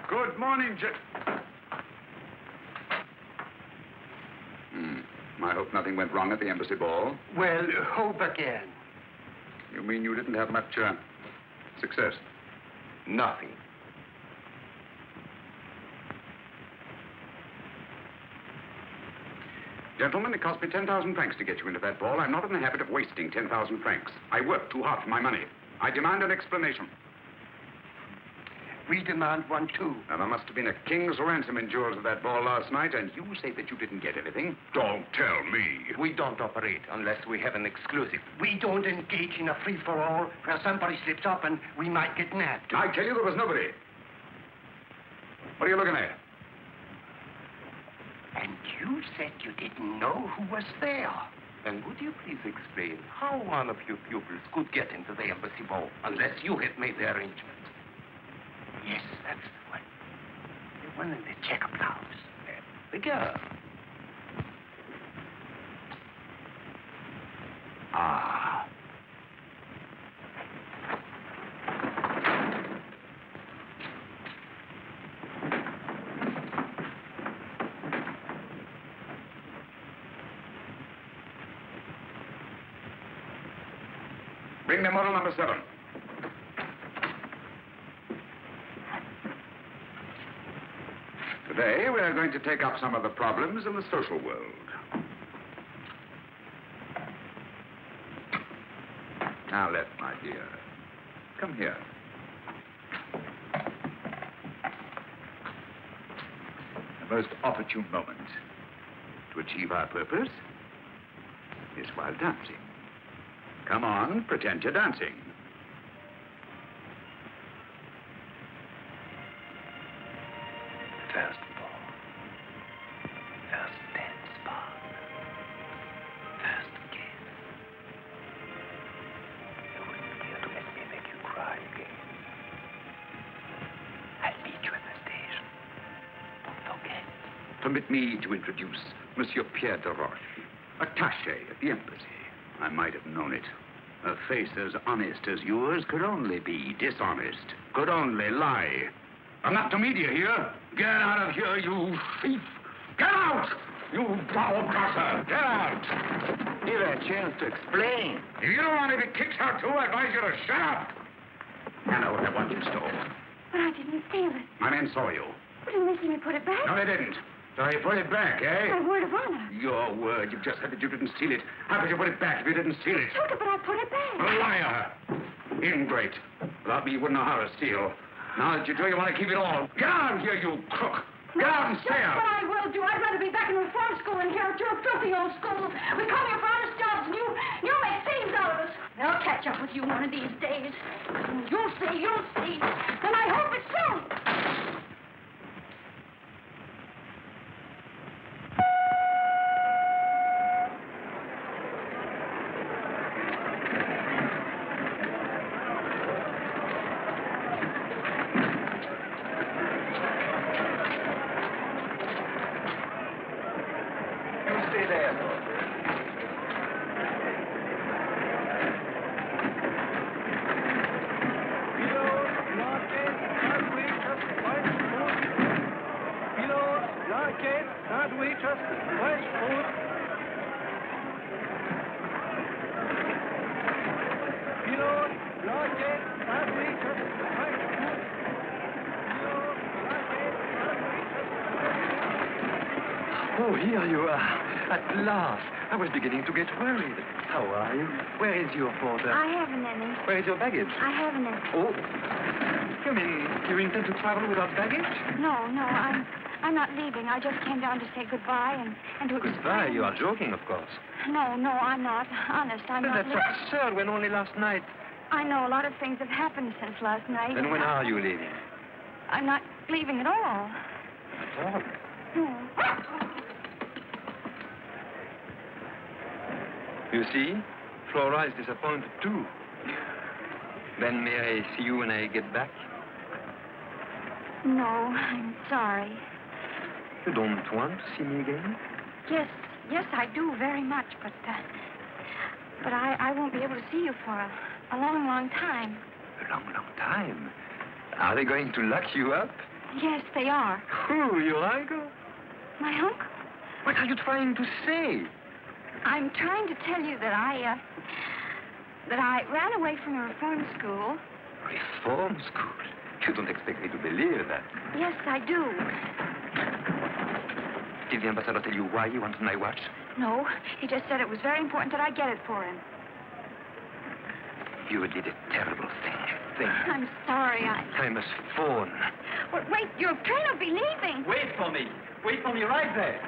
Speaker 1: Good morning, I hope nothing went wrong at the embassy ball.
Speaker 6: Well, hope again.
Speaker 1: You mean you didn't have much success?
Speaker 6: Nothing.
Speaker 1: Gentlemen, it cost me 10,000 francs to get you into that ball. I'm not in the habit of wasting 10,000 francs. I worked too hard for my money. I demand an explanation.
Speaker 6: We demand one, too.
Speaker 1: Now, there must have been a king's ransom in jewels at that ball last night, and you say that you didn't get anything? Don't tell me.
Speaker 6: We don't operate unless we have an exclusive. We don't engage in a free-for-all where somebody slips up and we might get nabbed.
Speaker 1: I tell you, there was nobody. What are you looking at?
Speaker 6: And you said you didn't know who was there.
Speaker 5: And would you please explain how one of your pupils could get into the embassy ball unless you had made the arrangement?
Speaker 6: Yes, that's the one. The one in the checker blouse.
Speaker 5: The girl.
Speaker 1: Ah. Bring me model number 7. Today, we are going to take up some of the problems in the social world. Now, let, my dear, come here. The most opportune moment to achieve our purpose is while dancing. Come on, pretend you're dancing.
Speaker 5: First ball. First dance part. First kiss. You wouldn't dare to let me make you cry again. I'll meet you at the station. Don't forget.
Speaker 1: Permit me to introduce Monsieur Pierre de Roche, attaché at the embassy. I might have known it. A face as honest as yours could only be dishonest, could only lie. I'm not the media here. Get out of here, you thief. Get out! You foul crosser. Get out!
Speaker 6: Give her a chance to explain.
Speaker 1: If you don't want to be kicked out too, I advise you to shut up. I know what I want you stole.
Speaker 2: But I didn't steal it.
Speaker 1: My men saw you.
Speaker 2: But didn't they see me put it back?
Speaker 1: No, they didn't. So you put it back, eh?
Speaker 2: My word of honor.
Speaker 1: Your word. You've just said that you didn't steal it. How could you put it back if you didn't steal it?
Speaker 2: Took it, but I put it back.
Speaker 1: A liar. Ingrate. Without me, you wouldn't know how to steal. Now that you do, you want to keep it all. Get out of here, you crook. Get out and stay
Speaker 2: That's
Speaker 1: out.
Speaker 2: what I will do. I'd rather be back in reform school than here at your filthy old school. We come here for honest jobs, and you make thieves out of us. They'll catch up with you one of these days. You'll see, and I hope it's soon.
Speaker 11: Oh, here you are. At last. I was beginning to get worried. How are you? Where is your porter?
Speaker 2: I haven't any.
Speaker 11: Where is your baggage?
Speaker 2: I haven't any.
Speaker 11: Oh. You mean you intend to travel without baggage?
Speaker 2: No, I'm not leaving. I just came down to say goodbye and to explain.
Speaker 11: Goodbye. You are joking, of course.
Speaker 2: No, I'm not. Honest, I'm
Speaker 11: But
Speaker 2: not.
Speaker 11: that's absurd when only last night.
Speaker 2: I know a lot of things have happened since last night.
Speaker 11: Then when are you leaving?
Speaker 2: I'm not leaving at all.
Speaker 11: At all?
Speaker 2: No.
Speaker 11: You see, Flora is disappointed too. Then may I see you when I get back?
Speaker 2: No, I'm sorry.
Speaker 11: You don't want to see me again?
Speaker 2: Yes, I do very much, but I won't be able to see you for a long, long time.
Speaker 11: A long, long time? Are they going to lock you up?
Speaker 2: Yes, they are.
Speaker 11: Who, your uncle?
Speaker 2: My uncle?
Speaker 11: What are you trying to say?
Speaker 2: I'm trying to tell you that I ran away from a reform school.
Speaker 11: Reform school? You don't expect me to believe that.
Speaker 2: Yes, I do.
Speaker 11: Did the ambassador tell you why he wanted my watch?
Speaker 2: No, he just said it was very important that I get it for him.
Speaker 11: You did a terrible thing.
Speaker 2: I'm sorry,
Speaker 11: I must phone.
Speaker 2: Well, wait, your train will be leaving.
Speaker 3: Wait for me. Wait for me right there.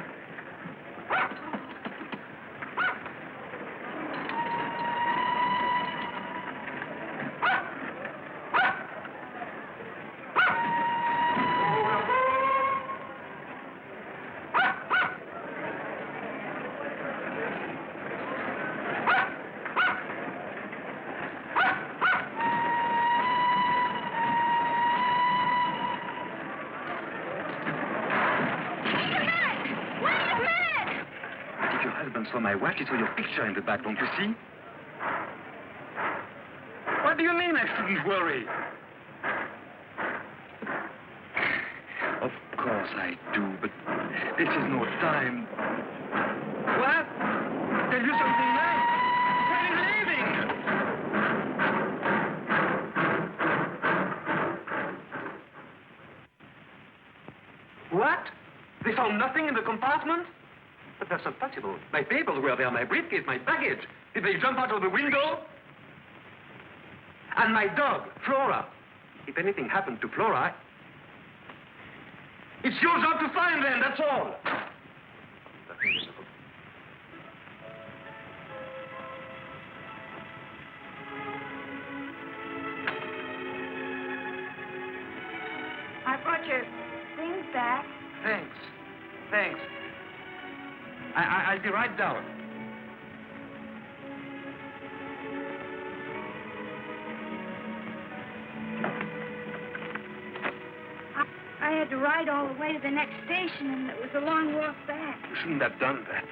Speaker 11: For my watch, it's for your picture in the back, don't you see?
Speaker 3: What do you mean I shouldn't worry?
Speaker 11: Of course I do, but this is no time.
Speaker 3: What? Tell you something now? When is leaving? What? They found nothing in the compartment? But that's not possible. My papers were there, my briefcase, my baggage. Did they jump out of the window? And my dog, Flora. If anything happened to Flora, it's your job to find them, that's all.
Speaker 2: I brought your things back.
Speaker 3: Thanks. Thanks. I'll be right down.
Speaker 2: I had to ride all the way to the next station, and it was a long walk back.
Speaker 3: You shouldn't have done that.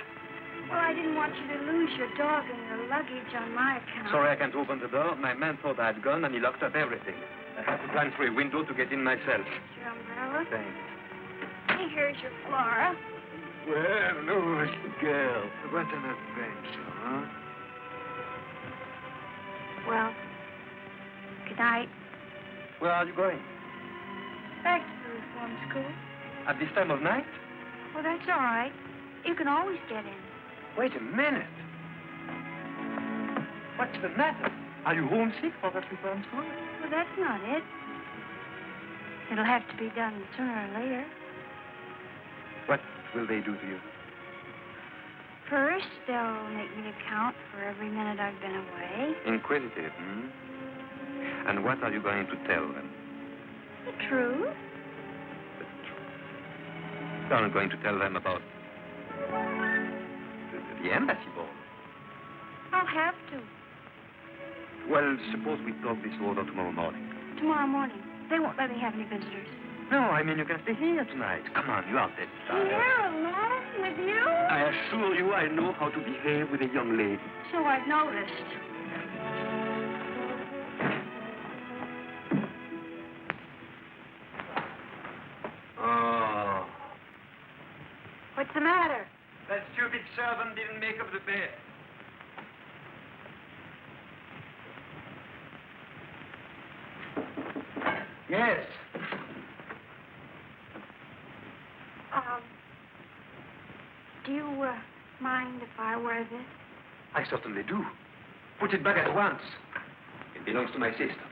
Speaker 2: Well, I didn't want you to lose your dog and your luggage on my account.
Speaker 3: Sorry I can't open the door. My man thought I had gone, and he locked up everything. I had to climb through a window to get in myself.
Speaker 2: Your umbrella.
Speaker 3: Thanks.
Speaker 2: Hey, here's your Flora.
Speaker 11: Well, Louis, girl. What an adventure, huh?
Speaker 2: Well, good night.
Speaker 3: Where are you going?
Speaker 2: Back to the reform school.
Speaker 3: At this time of night?
Speaker 2: Well, that's all right. You can always get in.
Speaker 3: Wait a minute. What's the matter? Are you homesick for that reform school?
Speaker 2: Well, that's not it. It'll have to be done sooner or later.
Speaker 3: What will they do to you?
Speaker 2: First, they'll make me account for every minute I've been away.
Speaker 3: Inquisitive, hmm? And what are you going to tell them?
Speaker 2: The truth.
Speaker 3: You're not going to tell them about the embassy ball.
Speaker 2: I'll have to.
Speaker 3: Well, suppose we talk this over tomorrow morning.
Speaker 2: Tomorrow morning. They won't let me have any visitors.
Speaker 3: No, I mean you can stay here tonight. Come on, you are dead tired.
Speaker 2: Here alone with you?
Speaker 3: I assure you I know how to behave with a young lady.
Speaker 2: So I've noticed.
Speaker 3: Oh.
Speaker 2: What's the matter?
Speaker 3: That stupid servant didn't make up the bed. Yes.
Speaker 2: Do you mind if I wear this?
Speaker 3: I certainly do. Put it back at once. It belongs to my sister.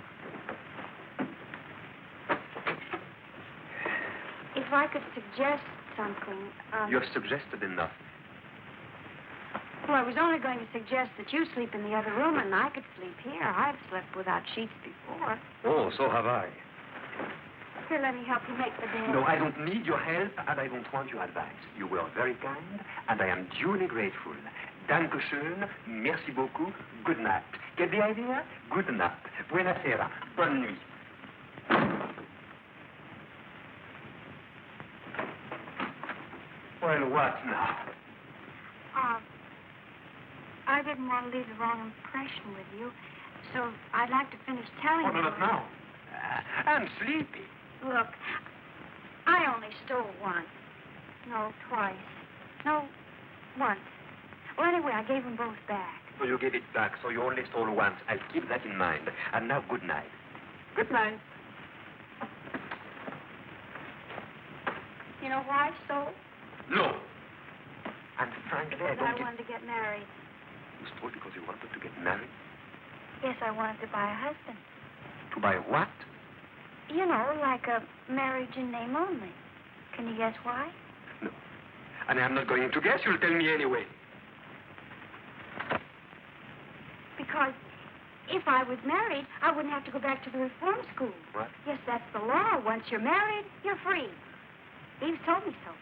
Speaker 2: If I could suggest something,
Speaker 3: You have suggested enough.
Speaker 2: Well, I was only going to suggest that you sleep in the other room and I could sleep here. I've slept without sheets before.
Speaker 3: Oh, so have I.
Speaker 2: Here, let me help you make the bed.
Speaker 3: No, I don't need your help, and I don't want your advice. You were very kind, and I am duly grateful. Dankeschön, merci beaucoup, good night. Get the idea? Good night. Buonasera. Bonne nuit. Well, what now?
Speaker 2: I didn't want to leave the wrong impression with you, so I'd like to finish telling
Speaker 3: Oh, no,
Speaker 2: you.
Speaker 3: not now. I'm sleepy.
Speaker 2: Look, I only stole once. No, twice. No, once. Well, anyway, I gave them both back.
Speaker 3: So you gave it back, so you only stole once. I'll keep that in mind. And now, good night. Good night.
Speaker 2: You know why I stole?
Speaker 3: No. And frankly, I
Speaker 2: Because
Speaker 3: don't
Speaker 2: I
Speaker 3: get...
Speaker 2: wanted to get married.
Speaker 3: You stole because you wanted to get married?
Speaker 2: Yes, I wanted to buy a husband.
Speaker 3: To buy what?
Speaker 2: You know, like a marriage in name only. Can you guess why?
Speaker 3: No. And I'm not going to guess. You'll tell me anyway.
Speaker 2: Because if I was married, I wouldn't have to go back to the reform school.
Speaker 3: What?
Speaker 2: Yes, that's the law. Once you're married, you're free. Eves told me so.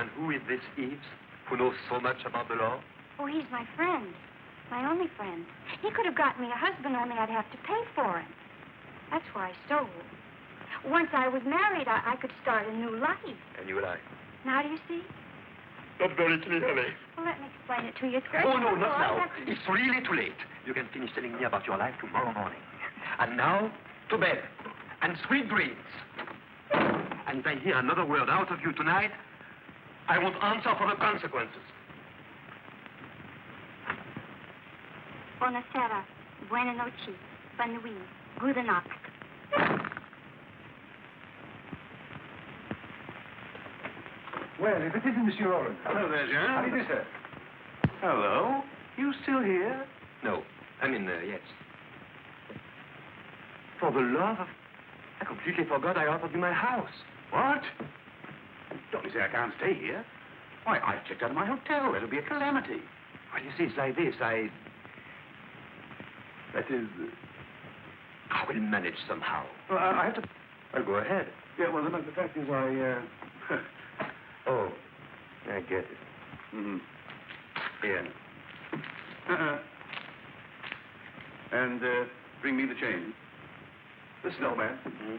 Speaker 3: And who is this Eves, who knows so much about the law?
Speaker 2: Oh, he's my friend. My only friend. He could have gotten me a husband, only I'd have to pay for him. That's why I stole. Once I was married, I could start a new life.
Speaker 3: A new life.
Speaker 2: Now do you see?
Speaker 3: Not very clearly.
Speaker 2: Well, let me explain it to you. It's very
Speaker 3: Oh, no,
Speaker 2: simple.
Speaker 3: not now.
Speaker 2: I have to-
Speaker 3: It's really too late. You can finish telling me about your life tomorrow morning. And now, to bed. And sweet dreams. And if I hear another word out of you tonight, I won't answer for the consequences.
Speaker 2: Buonasera. Buona noche. Bonne nuit. Gute Nacht.
Speaker 11: Well, if it isn't Monsieur Roland.
Speaker 1: Hello there, Jean.
Speaker 11: How do you do, sir?
Speaker 1: Hello. You still here?
Speaker 3: No. I mean, yes. For the love of... I completely forgot I offered you my house.
Speaker 1: What? Don't you say I can't stay here? Why, I've checked out of my hotel. It'll be a calamity.
Speaker 3: Well, you see, it's like this. That is... I will manage somehow.
Speaker 1: Well, I have to...
Speaker 3: Well, go ahead.
Speaker 1: Yeah, well, the fact is
Speaker 3: Oh, I get it.
Speaker 1: Mm-hmm.
Speaker 3: Here.
Speaker 1: And, bring me the change. Listen, old man.
Speaker 3: Mm-hmm.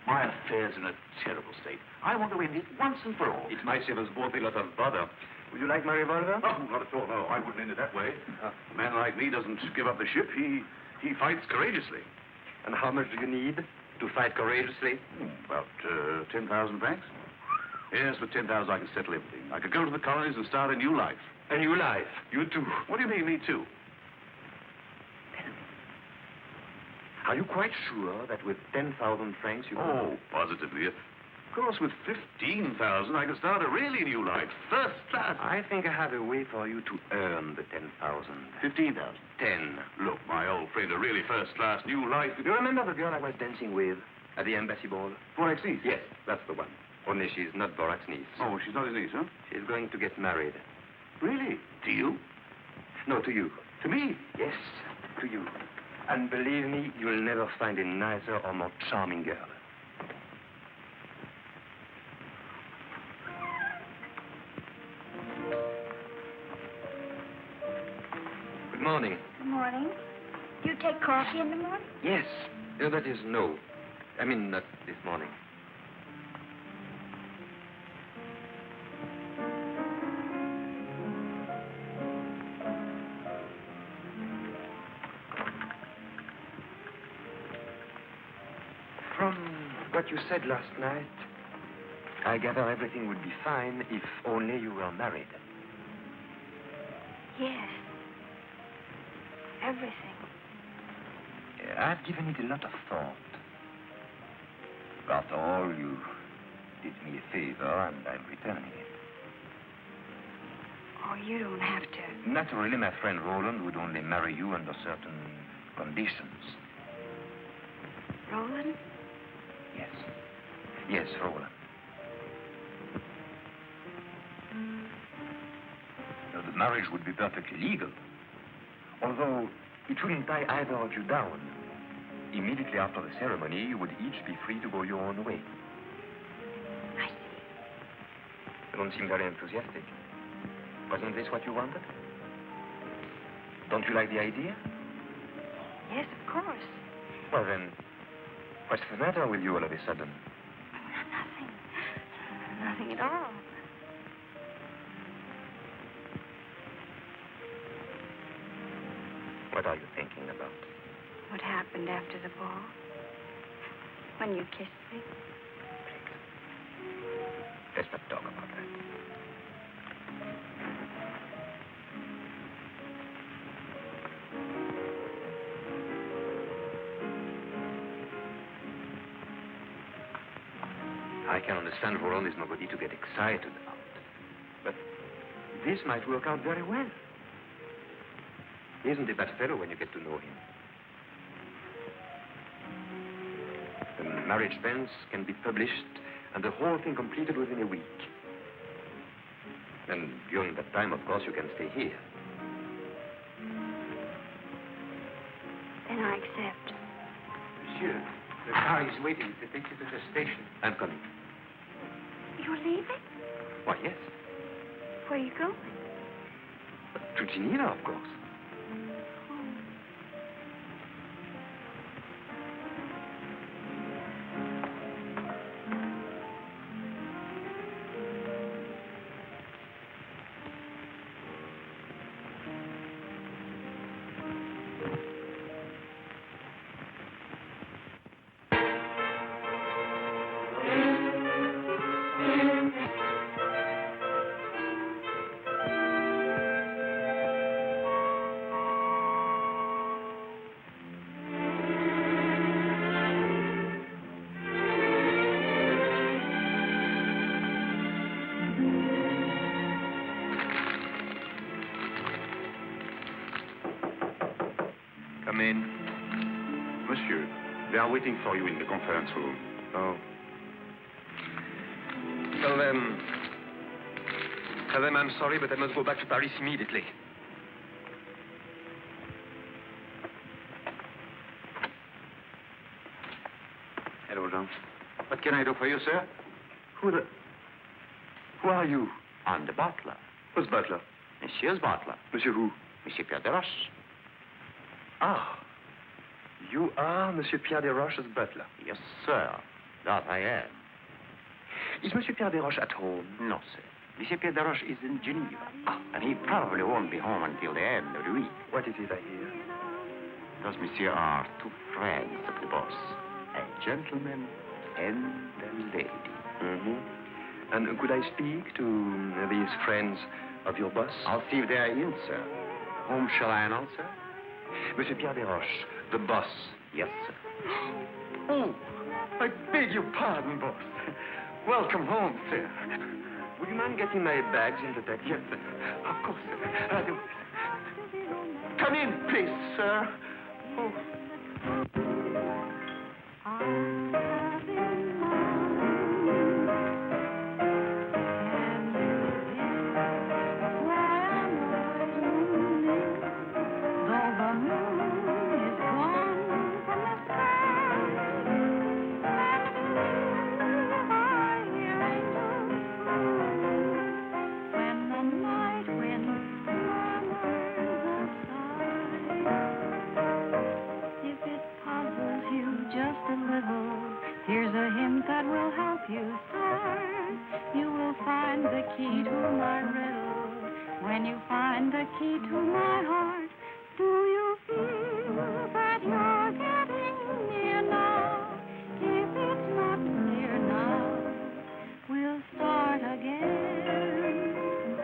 Speaker 1: My affair's in a terrible state. I want to end it once and for all.
Speaker 3: It might save us both a lot of bother. Would you like my revolver?
Speaker 1: Oh, not at all, no. I wouldn't end it that way. A man like me doesn't give up the ship. He fights courageously.
Speaker 3: And how much do you need to fight courageously?
Speaker 1: About 10,000 francs. Yes, with 10,000 I can settle everything. I could go to the colonies and start a new life.
Speaker 3: A new life? You too?
Speaker 1: What do you mean, me too?
Speaker 3: Are you quite sure that with 10,000 francs you
Speaker 1: Oh, positively. Of course, with 15,000 I could start a really new life. First class.
Speaker 3: I think I have a way for you to earn the 10,000.
Speaker 1: 15,000.
Speaker 3: 10.
Speaker 1: Look, my old friend, a really first-class new life.
Speaker 3: You remember the girl I was dancing with at the embassy ball?
Speaker 1: Borak's niece?
Speaker 3: Yes, that's the one. Only she's not Borak's niece.
Speaker 1: Oh, she's not his niece, huh?
Speaker 3: She's going to get married.
Speaker 1: Really? To you?
Speaker 3: No, to you.
Speaker 1: To me?
Speaker 3: Yes, to you. And believe me, you'll never find a nicer or more charming girl. Good morning.
Speaker 2: Good morning. Do you take coffee in the morning?
Speaker 3: Yes. That is no. I mean, not this morning. From what you said last night, I gather everything would be fine if only you were married.
Speaker 2: Yes. Everything.
Speaker 3: I've given it a lot of thought. After all, you did me a favor, and I'm returning it.
Speaker 2: Oh, you don't have to.
Speaker 3: Naturally, my friend Roland would only marry you under certain conditions.
Speaker 2: Roland?
Speaker 3: Yes. Yes, Roland. Now, the marriage would be perfectly legal. Although it wouldn't tie either of you down. Immediately after the ceremony, you would each be free to go your own way.
Speaker 2: I see.
Speaker 3: You don't seem very enthusiastic. Wasn't this what you wanted? Don't you like the idea?
Speaker 2: Yes, of course.
Speaker 3: Well, then, what's the matter with you all of a sudden?
Speaker 2: Nothing. Nothing at all.
Speaker 3: What are you thinking about?
Speaker 2: What happened after the ball? When you kissed me?
Speaker 3: Let's not talk about that. I can understand Voron is nobody to get excited about. But this might work out very well. Isn't he that fellow when you get to know him? The marriage plans can be published and the whole thing completed within a week. And during that time, of course, you can stay here.
Speaker 2: Then I accept.
Speaker 5: Monsieur, the car is waiting to take you to the station.
Speaker 3: I'm coming.
Speaker 2: You're leaving?
Speaker 3: Why, yes.
Speaker 2: Where are you going?
Speaker 3: To Geneva, of course.
Speaker 11: Come in.
Speaker 1: Monsieur, they are waiting for you in the conference room.
Speaker 11: Oh. Tell them I'm sorry, but I must go back to Paris immediately.
Speaker 5: Hello, Jean. What can I do for you, sir?
Speaker 11: Who are you?
Speaker 5: I'm the butler.
Speaker 11: Who's butler?
Speaker 5: Monsieur's butler.
Speaker 11: Monsieur who?
Speaker 5: Monsieur Pierre de Roche.
Speaker 11: Ah. You are Monsieur Pierre Desroches' butler.
Speaker 5: Yes, sir. That I am.
Speaker 11: Is Monsieur Pierre Desroches at home?
Speaker 5: No, sir. Monsieur Pierre de Roche is in Geneva. And he probably won't be home until the end of the week.
Speaker 11: What is it I hear?
Speaker 5: Those, monsieur, are two friends of the boss. A gentleman and a lady.
Speaker 11: Mm-hmm. And could I speak to these friends of your boss?
Speaker 5: I'll see if they are in, sir. Whom shall I announce, sir?
Speaker 11: Monsieur Pierre Desroches, the boss.
Speaker 5: Yes, sir.
Speaker 11: Oh, I beg your pardon, boss. Welcome home, sir. Would you mind getting my bags in the taxi? Yes, sir. Of course, sir. I'll do it. Come in, please, sir. Oh.
Speaker 2: Here's a hint that will help you start. You will find the key to my riddle. When you find the key to my heart, do you feel that you're getting near now? If it's not near now, we'll start again.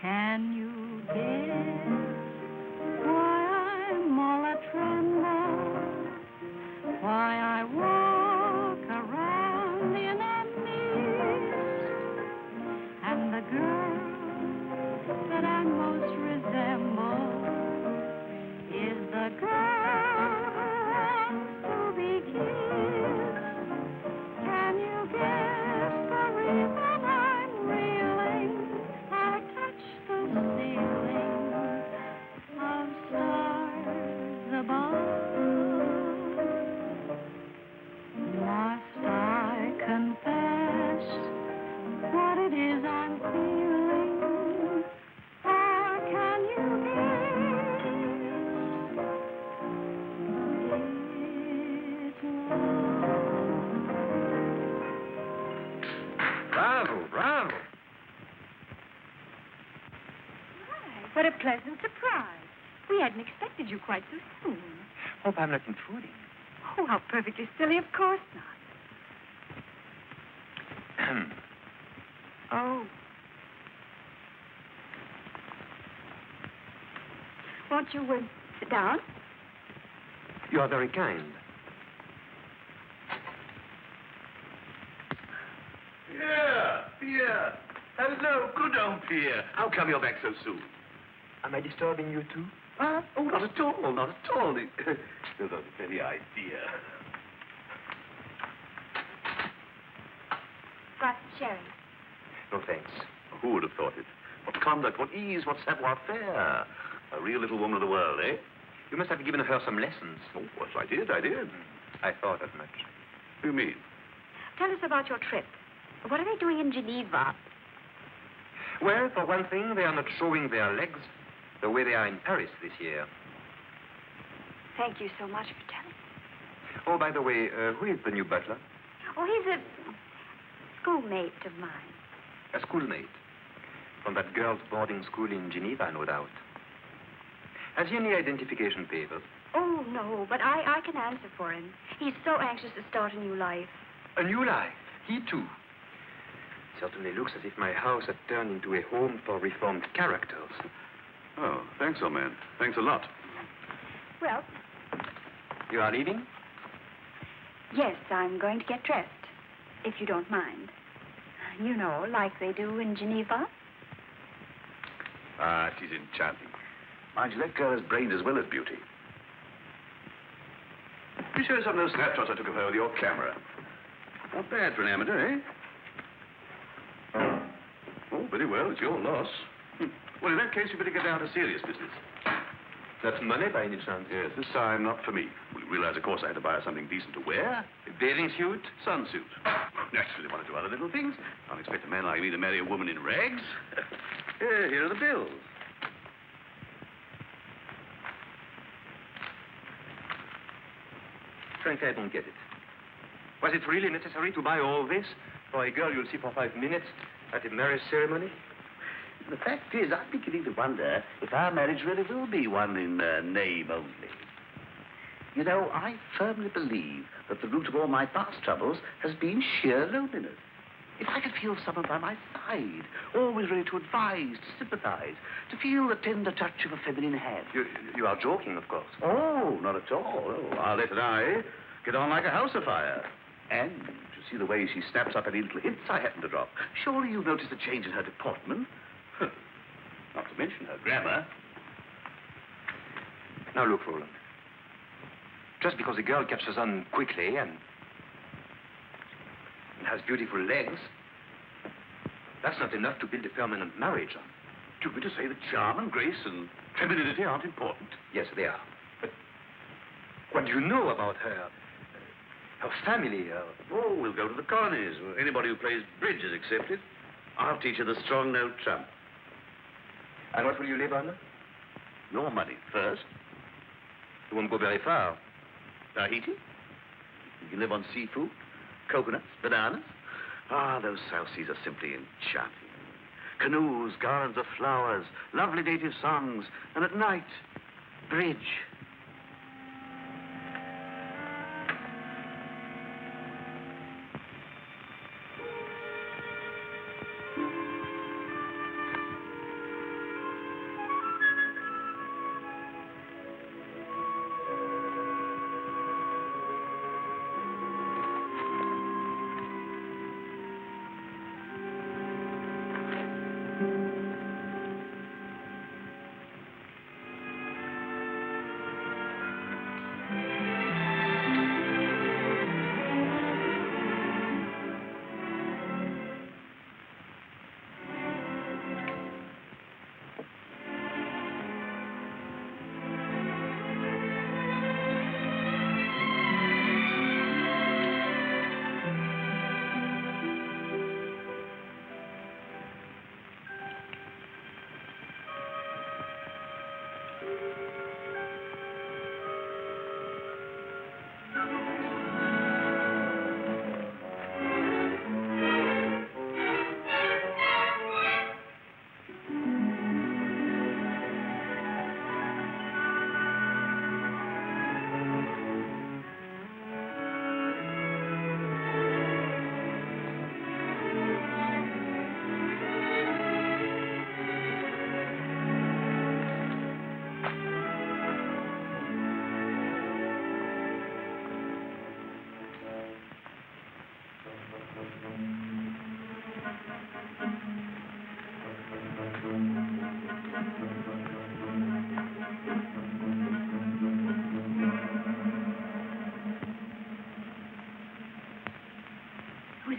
Speaker 2: Can you guess why I'm all a tremble? Why I walk around in a mist, and the girl that I most resemble is the girl to be kissed. Can you guess the reason I'm reeling? I touch the ceiling of stars above. Must I confess what it is I'm feeling? Or can you guess? It's love.
Speaker 11: Bravo, bravo.
Speaker 2: Hi, what a pleasant surprise. We hadn't expected you quite so soon.
Speaker 3: Hope I'm not intruding.
Speaker 2: Oh, how perfectly silly. Of course not. Oh. Won't you sit down?
Speaker 3: You are very kind.
Speaker 12: Pierre! Hello, good old Pierre. How come you're back so soon?
Speaker 3: Am I disturbing you too?
Speaker 12: Huh? Oh, not at all, not at all. Still not a very idea.
Speaker 2: Got sherry.
Speaker 12: No, thanks. Who would have thought it? What conduct, what ease, what savoir-faire. A real little woman of the world, eh?
Speaker 3: You must have given her some lessons.
Speaker 12: Oh, yes, I did.
Speaker 3: I thought as much.
Speaker 12: What do you mean?
Speaker 2: Tell us about your trip. What are they doing in Geneva?
Speaker 3: Well, for one thing, they are not showing their legs the way they are in Paris this year.
Speaker 2: Thank you so much for telling me.
Speaker 3: Oh, by the way, who is the new butler?
Speaker 2: Oh, he's a schoolmate of mine.
Speaker 3: A schoolmate. From that girls' boarding school in Geneva, no doubt. Has he any identification papers?
Speaker 2: Oh, no, but I can answer for him. He's so anxious to start a new life.
Speaker 3: A new life. He too. Certainly looks as if my house had turned into a home for reformed characters.
Speaker 12: Oh, thanks, old man. Thanks a lot.
Speaker 2: Well,
Speaker 3: You are leaving?
Speaker 2: yes, I'm going to get dressed, if you don't mind. You know, like they do in Geneva.
Speaker 1: Ah, she's enchanting. Mind you, that girl has brains as well as beauty. You show some of those snapshots I took of her with your camera. Not bad for an amateur, eh? Oh, very well. It's your loss. Well, in that case, you better get down to serious business.
Speaker 3: That's money by any chance?
Speaker 1: Yes, this time not for me. Well, you realize, of course, I had to buy her something decent to wear.
Speaker 3: A bathing suit?
Speaker 1: Sunsuit. Naturally, want to do other little things. Can't expect a man like me to marry a woman in rags. Here are the bills.
Speaker 3: Frankly, I don't get it. Was it really necessary to buy all this for a girl you'll see for 5 minutes at a marriage ceremony?
Speaker 6: The fact is, I'm beginning to wonder if our marriage really will be one in name only. You know, I firmly believe that the root of all my past troubles has been sheer loneliness. If I could feel someone by my side, always ready to advise, to sympathize, to feel the tender touch of a feminine hand.
Speaker 3: You are joking, of course.
Speaker 6: Oh, not at all.
Speaker 1: Oh, Arlette and I get on like a house afire. And to see the way she snaps up any little hints I happen to drop.
Speaker 6: Surely you've noticed a change in her deportment.
Speaker 1: Not to mention her grammar.
Speaker 3: Now look, Roland. Just because a girl catches on quickly and has beautiful legs, that's not enough to build a permanent marriage on.
Speaker 1: Do you mean to say that charm and grace and femininity aren't important?
Speaker 3: Yes, they are. But what do you know about her? Her family,
Speaker 6: Oh, we'll go to the colonies. Anybody who plays bridge is accepted. I'll teach her the strong note trump.
Speaker 3: And what will you live on?
Speaker 6: Your money first.
Speaker 3: You won't go very far.
Speaker 6: Tahiti? You can live on seafood, coconuts, bananas. Ah, those South Seas are simply enchanting. Canoes, garlands of flowers, lovely native songs, and at night, bridge.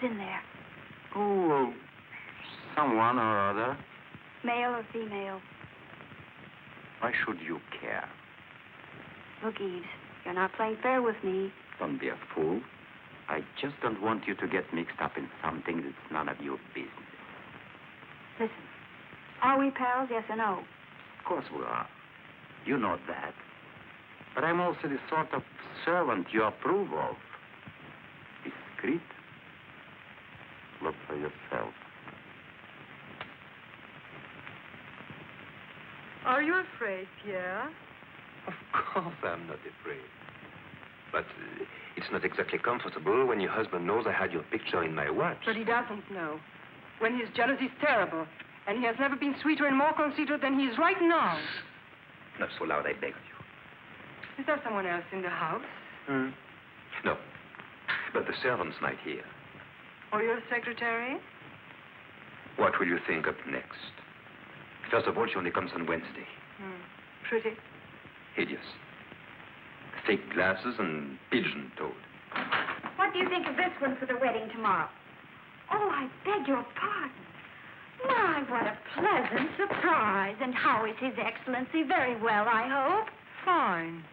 Speaker 2: in there?
Speaker 5: Oh, someone or other.
Speaker 2: Male or female?
Speaker 5: Why should you care?
Speaker 2: Look, Eves, you're not playing fair with me.
Speaker 5: Don't be a fool. I just don't want you to get mixed up in something that's none of your business.
Speaker 2: Listen, are we pals, yes or no?
Speaker 5: Of course we are. You know that. But I'm also the sort of servant you approve of. Discreet. Look for yourself.
Speaker 10: Are you afraid, Pierre?
Speaker 3: Of course I'm not afraid. But it's not exactly comfortable when your husband knows I had your picture in my watch.
Speaker 10: But he doesn't know. When his jealousy is terrible, and he has never been sweeter and more conceited than he is right now.
Speaker 3: Not so loud, I beg of you.
Speaker 10: Is there someone else in the house?
Speaker 3: No. But the servants might hear.
Speaker 10: Or your secretary?
Speaker 3: What will you think up next? First of all, she only comes on Wednesday.
Speaker 10: Pretty.
Speaker 3: Hideous. Thick glasses and pigeon-toed.
Speaker 2: What do you think of this one for the wedding tomorrow? Oh, I beg your pardon. My, what a pleasant surprise. And how is His Excellency? Very well, I hope.
Speaker 10: Fine.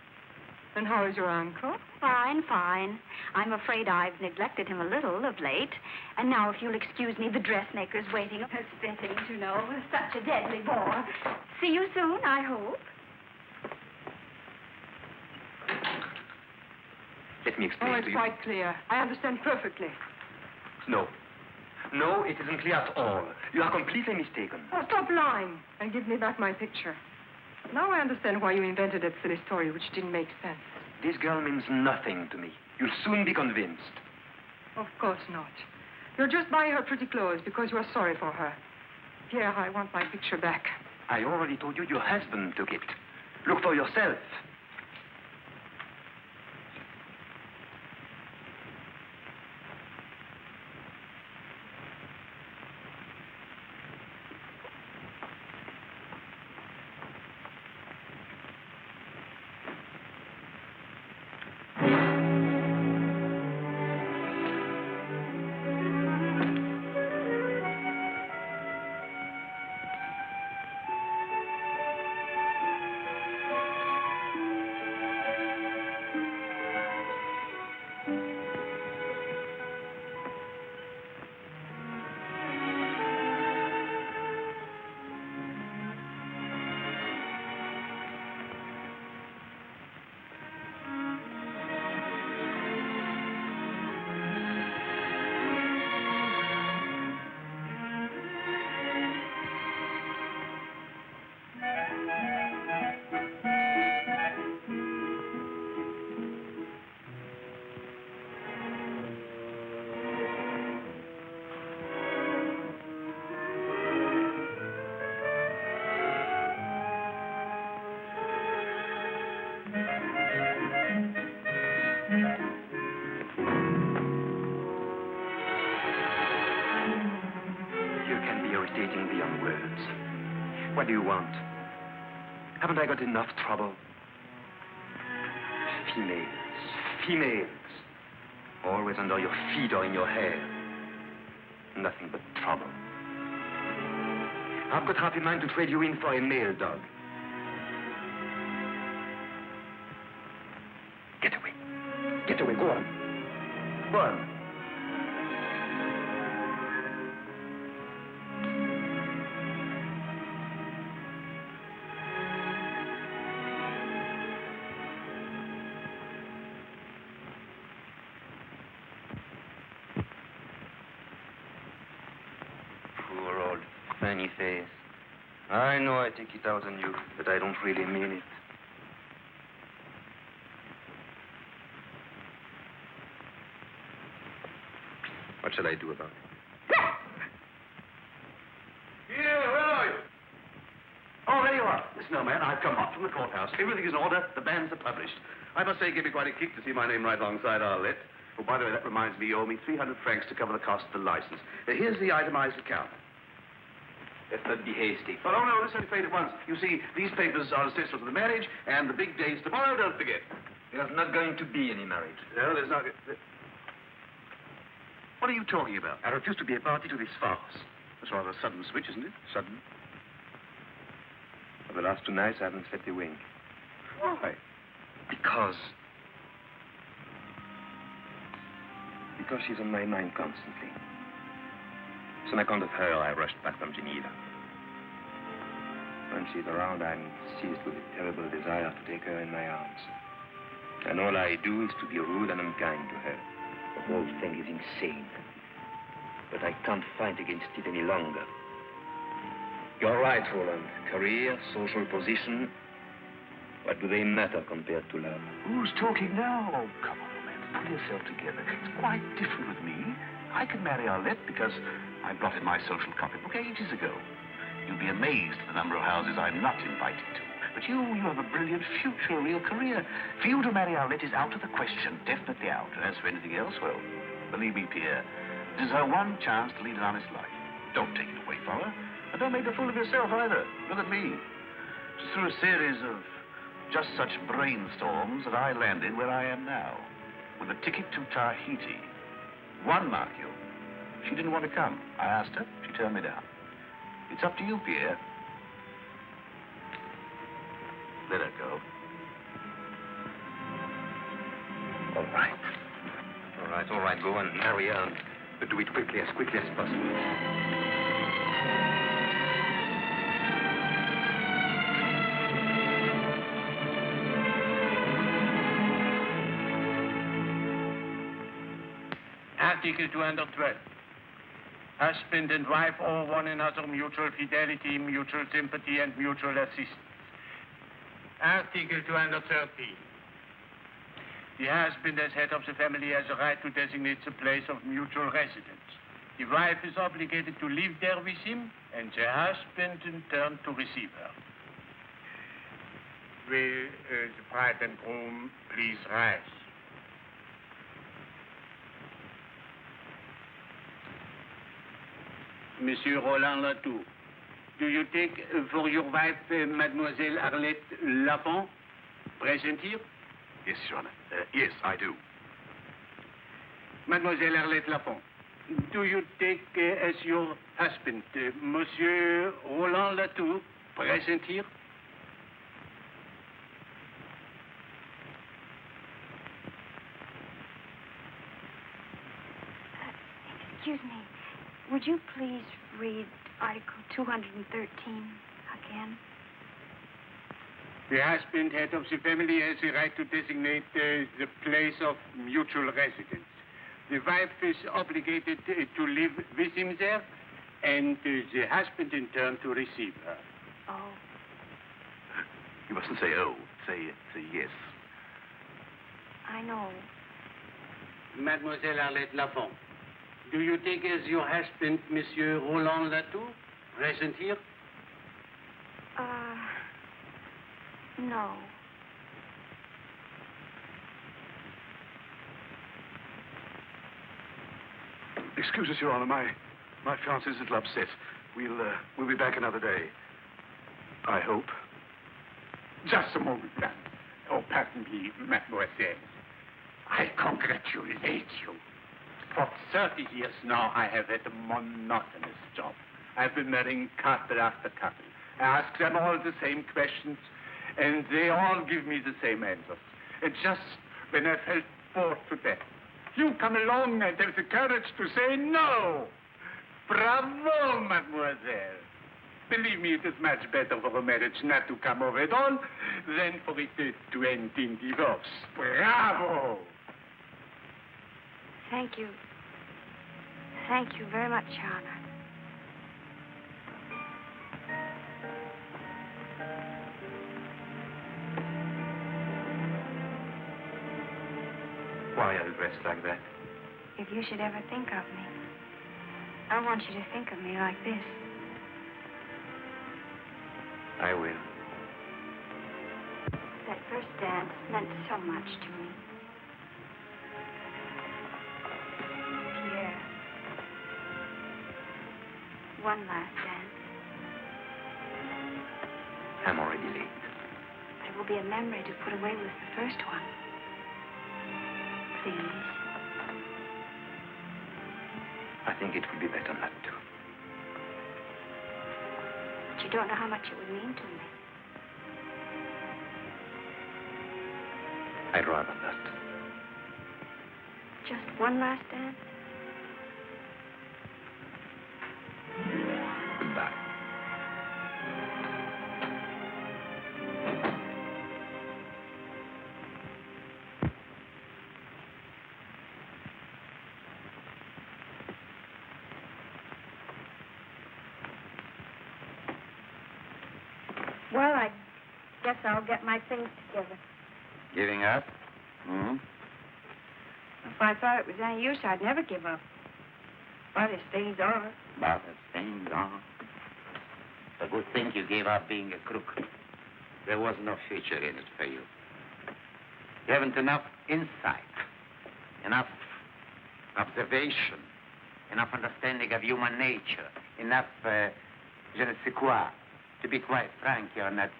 Speaker 10: And how is your uncle?
Speaker 2: Fine, fine. I'm afraid I've neglected him a little of late. And now, if you'll excuse me, the dressmaker's waiting. It's fitting, you know. Such a deadly bore. See you soon, I hope.
Speaker 3: Let me explain
Speaker 10: It's
Speaker 3: to you.
Speaker 10: quite clear. I understand perfectly.
Speaker 3: No. No, it isn't clear at all. You are completely mistaken.
Speaker 10: Oh, stop lying and give me back my picture. Now I understand why you invented that silly story, which didn't make sense.
Speaker 3: This girl means nothing to me. You'll soon be convinced.
Speaker 10: Of course not. You're just buying her pretty clothes because you are sorry for her. Pierre, I want my picture back.
Speaker 3: I already told you your husband took it. Look for yourself. Irritating beyond words. What do you want? Haven't I got enough trouble? Females. Always under your feet or in your hair. Nothing but trouble. I've got half a mind to trade you in for a male dog. Get away. Get away. Go on. Go on. Funny face. I know I take it out on you, but I don't really mean it. What shall I do about it?
Speaker 6: Here, where are you? Oh, there you are. Listen, old man, I've come up from the courthouse. Everything is in order. The banns are published. I must say, it gave me quite a kick to see my name right alongside our lit. Oh, by the way, that reminds me, you owe me 300 francs to cover the cost of the license. Here's the itemized account.
Speaker 3: Let's not be hasty.
Speaker 6: Oh, no, this only paid at once. You see, these papers are essential to the marriage, and the big day's tomorrow, don't forget.
Speaker 3: There's not going to be any marriage.
Speaker 6: No, there's not... What are you talking about? I refuse to be a party to this farce. It's rather a sudden switch, isn't it? Sudden.
Speaker 11: For the last 2 nights, I haven't slept a wink.
Speaker 6: Why? Because
Speaker 11: she's on my mind constantly. So on account of her, I rushed back from Geneva. When she's around, I'm seized with a terrible desire to take her in my arms. And all I do is to be rude and unkind to her. The whole thing is insane. But I can't fight against it any longer. You're right, Roland. Career, social position, what do they matter compared to love?
Speaker 6: who's talking now? Oh, come on, man. Pull yourself together. It's quite different with me. I can marry Arlette because I blotted my social copybook ages ago. You'll be amazed at the number of houses I'm not invited to. But you have a brilliant future, a real career. For you to marry Arlette is out of the question, definitely out. And as for anything else, well, believe me, Pierre, this is her one chance to lead an honest life. Don't take it away from her. And don't make a fool of yourself either. Look at me. It's through a series of just such brainstorms that I landed where I am now, with a ticket to Tahiti. One, mark you. She didn't want to come. I asked her. She turned me down. It's up to you, Pierre. Let her go.
Speaker 11: All right. All right. Go and marry her. But do it quickly as possible.
Speaker 13: Article 212. Husband and wife owe one another mutual fidelity, mutual sympathy, and mutual assistance. Article 213. The husband, as head of the family, has a right to designate the place of mutual residence. The wife is obligated to live there with him, and the husband, in turn, to receive her. Will the bride and groom please rise? Monsieur Roland Latour, do you take for your wife Mademoiselle Arlette Lafont, present here?
Speaker 6: Yes, Your Honor. Yes, I do.
Speaker 13: Mademoiselle Arlette Lafont, do you take as your husband Monsieur Roland Latour, present here?
Speaker 2: Excuse me. Would you please read Article 213 again?
Speaker 13: The husband, head of the family, has the right to designate the place of mutual residence. The wife is obligated to live with him there, and the husband, in turn, to receive her.
Speaker 2: Oh.
Speaker 6: You mustn't say oh. Say yes.
Speaker 2: I know.
Speaker 13: Mademoiselle Arlette Lafont, do you take as your husband Monsieur Roland Latour, present here?
Speaker 2: No.
Speaker 6: Excuse us, Your Honor. My fiancée is a little upset. We'll be back another day. I hope.
Speaker 13: Just a moment, ma'am. Oh, pardon me, mademoiselle. I congratulate you. For 30 years now, I have had a monotonous job. I've been marrying couple after couple. I ask them all the same questions, and they all give me the same answers. And just when I felt bored to death, you come along and have the courage to say no. Bravo, mademoiselle. Believe me, it is much better for a marriage not to come over at all than for it to end in divorce. Bravo!
Speaker 2: Thank you. Thank you very much, Your Honor.
Speaker 11: Why are you dressed like that?
Speaker 2: If you should ever think of me, I want you to think of me like this.
Speaker 11: I will.
Speaker 2: That first dance meant so much to me. Pierre. One last dance.
Speaker 11: I'm already late.
Speaker 2: But it will be a memory to put away with the first one. Please.
Speaker 11: I think it would be better not to.
Speaker 2: But you don't know how much it would mean to me.
Speaker 11: I'd rather not.
Speaker 2: Just one last dance?
Speaker 11: Goodbye.
Speaker 2: Well, I guess I'll get my things together.
Speaker 5: Giving up? Hmm?
Speaker 2: If I thought it was any use, I'd never give up. But as things are.
Speaker 5: But as things are. It's a good thing you gave up being a crook. There was no future in it for you. You haven't enough insight, enough observation, enough understanding of human nature, enough je ne sais quoi. To be quite frank, you're not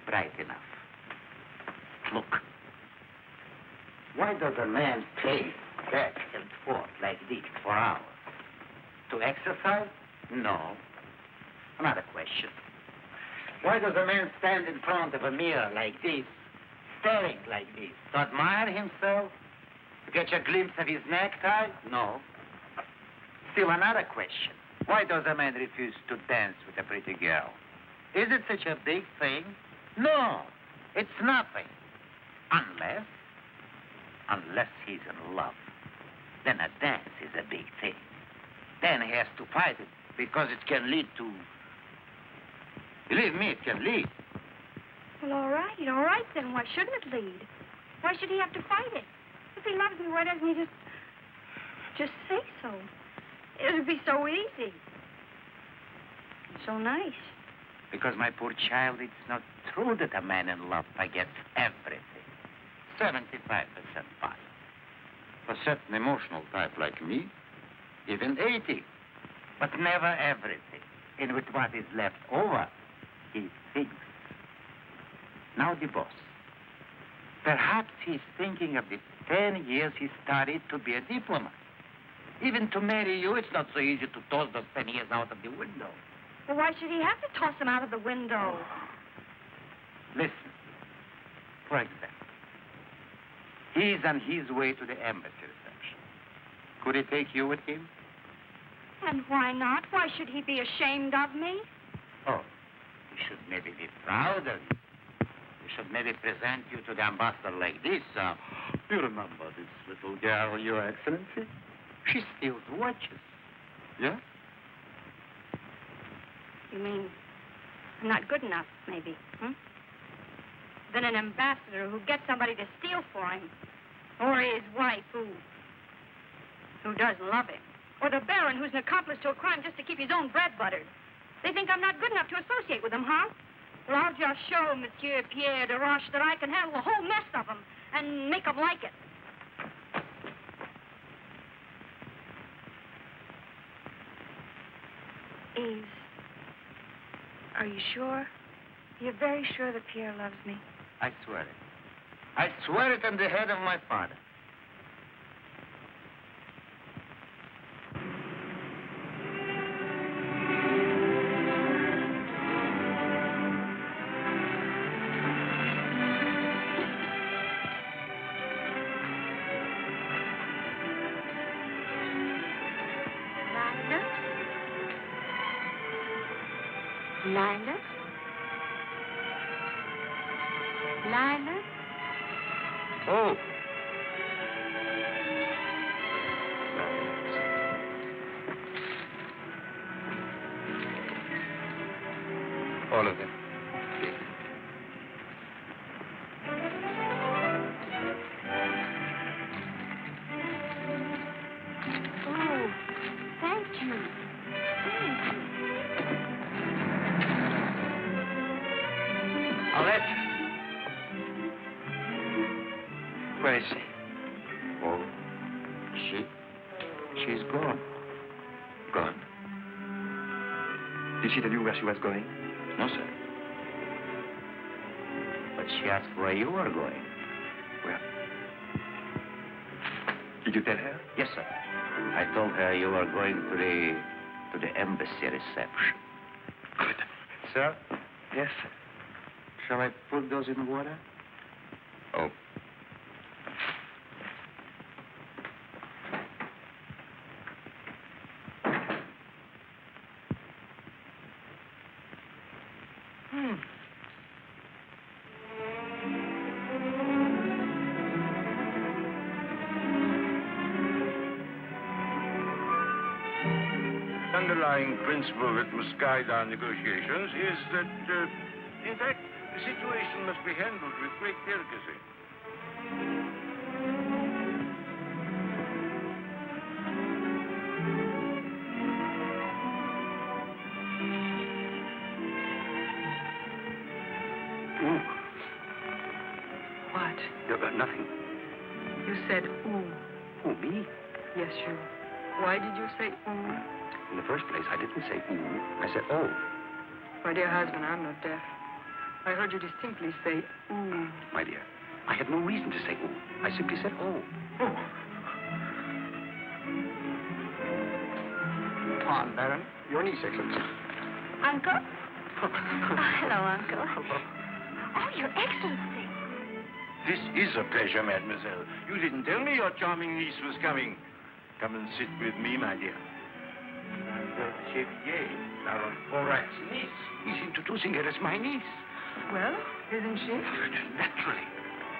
Speaker 5: bright enough. Look. Why does a man pace back and forth like this for hours? To exercise? No. Another question. Why does a man stand in front of a mirror like this, staring like this? To admire himself? To catch a glimpse of his necktie? No. Still another question. Why does a man refuse to dance with a pretty girl? Is it such a big thing? No, it's nothing. Unless he's in love. Then a dance is a big thing. Then he has to fight it because it can lead to... Believe me, it can lead.
Speaker 2: Well, all right then. Why shouldn't it lead? Why should he have to fight it? If he loves me, why doesn't he just say so? It would be so easy. So nice.
Speaker 5: Because, my poor child, it's not true that a man in love forgets everything. 75% fine. For a certain emotional type like me, even 80. But never everything. And with what is left over, he thinks. Now the boss. Perhaps he's thinking of the 10 years he studied to be a diplomat. Even to marry you, it's not so easy to toss those 10 years out of the window.
Speaker 2: Well, why should he have to toss them out of the window?
Speaker 5: Listen. For example, he's on his way to the embassy reception. Could he take you with him?
Speaker 2: And why not? Why should he be ashamed of me?
Speaker 5: Oh, he should maybe be proud of you. He should maybe present you to the ambassador like this. You remember this little girl, Your Excellency? She steals watches. Yeah?
Speaker 2: You mean I'm not good enough, maybe, hmm? Then an ambassador who gets somebody to steal for him. Or his wife who doesn't love him. Or the baron who's an accomplice to a crime just to keep his own bread buttered. They think I'm not good enough to associate with them, huh? Well, I'll just show Monsieur Pierre de Roche that I can handle the whole mess of them and make them like it. Eve, are you sure? You're very sure that Pierre loves me?
Speaker 5: I swear it. I swear it on the head of my father.
Speaker 2: Lila? Lila?
Speaker 5: Oh. All of them.
Speaker 2: Oh, thank you. Thank you.
Speaker 5: Alette. Where is she? Oh, she's gone. Gone.
Speaker 11: Did she tell you where she was going?
Speaker 5: No, sir. But she asked where you were going.
Speaker 11: Where? Did you tell her?
Speaker 5: Yes, sir.
Speaker 6: I told her you were going to the embassy reception.
Speaker 9: Good. Sir? Yes? Shall I put those in the water? Oh.
Speaker 11: The underlying principle that must guide our negotiations is that, in fact, the situation must be handled with great delicacy.
Speaker 9: Ooh.
Speaker 10: What?
Speaker 9: Nothing.
Speaker 10: You said ooh.
Speaker 9: Oh, me?
Speaker 10: Yes, you. Why did you say ooh?
Speaker 9: In the first place, I didn't say ooh. I said oh.
Speaker 10: My dear husband, I'm not deaf. I heard you distinctly say ooh.
Speaker 9: My dear, I had no reason to say ooh. I simply said oh.
Speaker 10: Oh.
Speaker 9: Come on, Baron. Your niece, Excellency.
Speaker 2: Uncle? Hello, Uncle.
Speaker 9: Hello.
Speaker 2: Oh, Your Excellency.
Speaker 11: This is a pleasure, mademoiselle. You didn't tell me your charming niece was coming. Come and sit with me, my dear. Chevalier, Baron Forat's niece.
Speaker 9: He's introducing her as my niece.
Speaker 10: Well, isn't she?
Speaker 9: Naturally.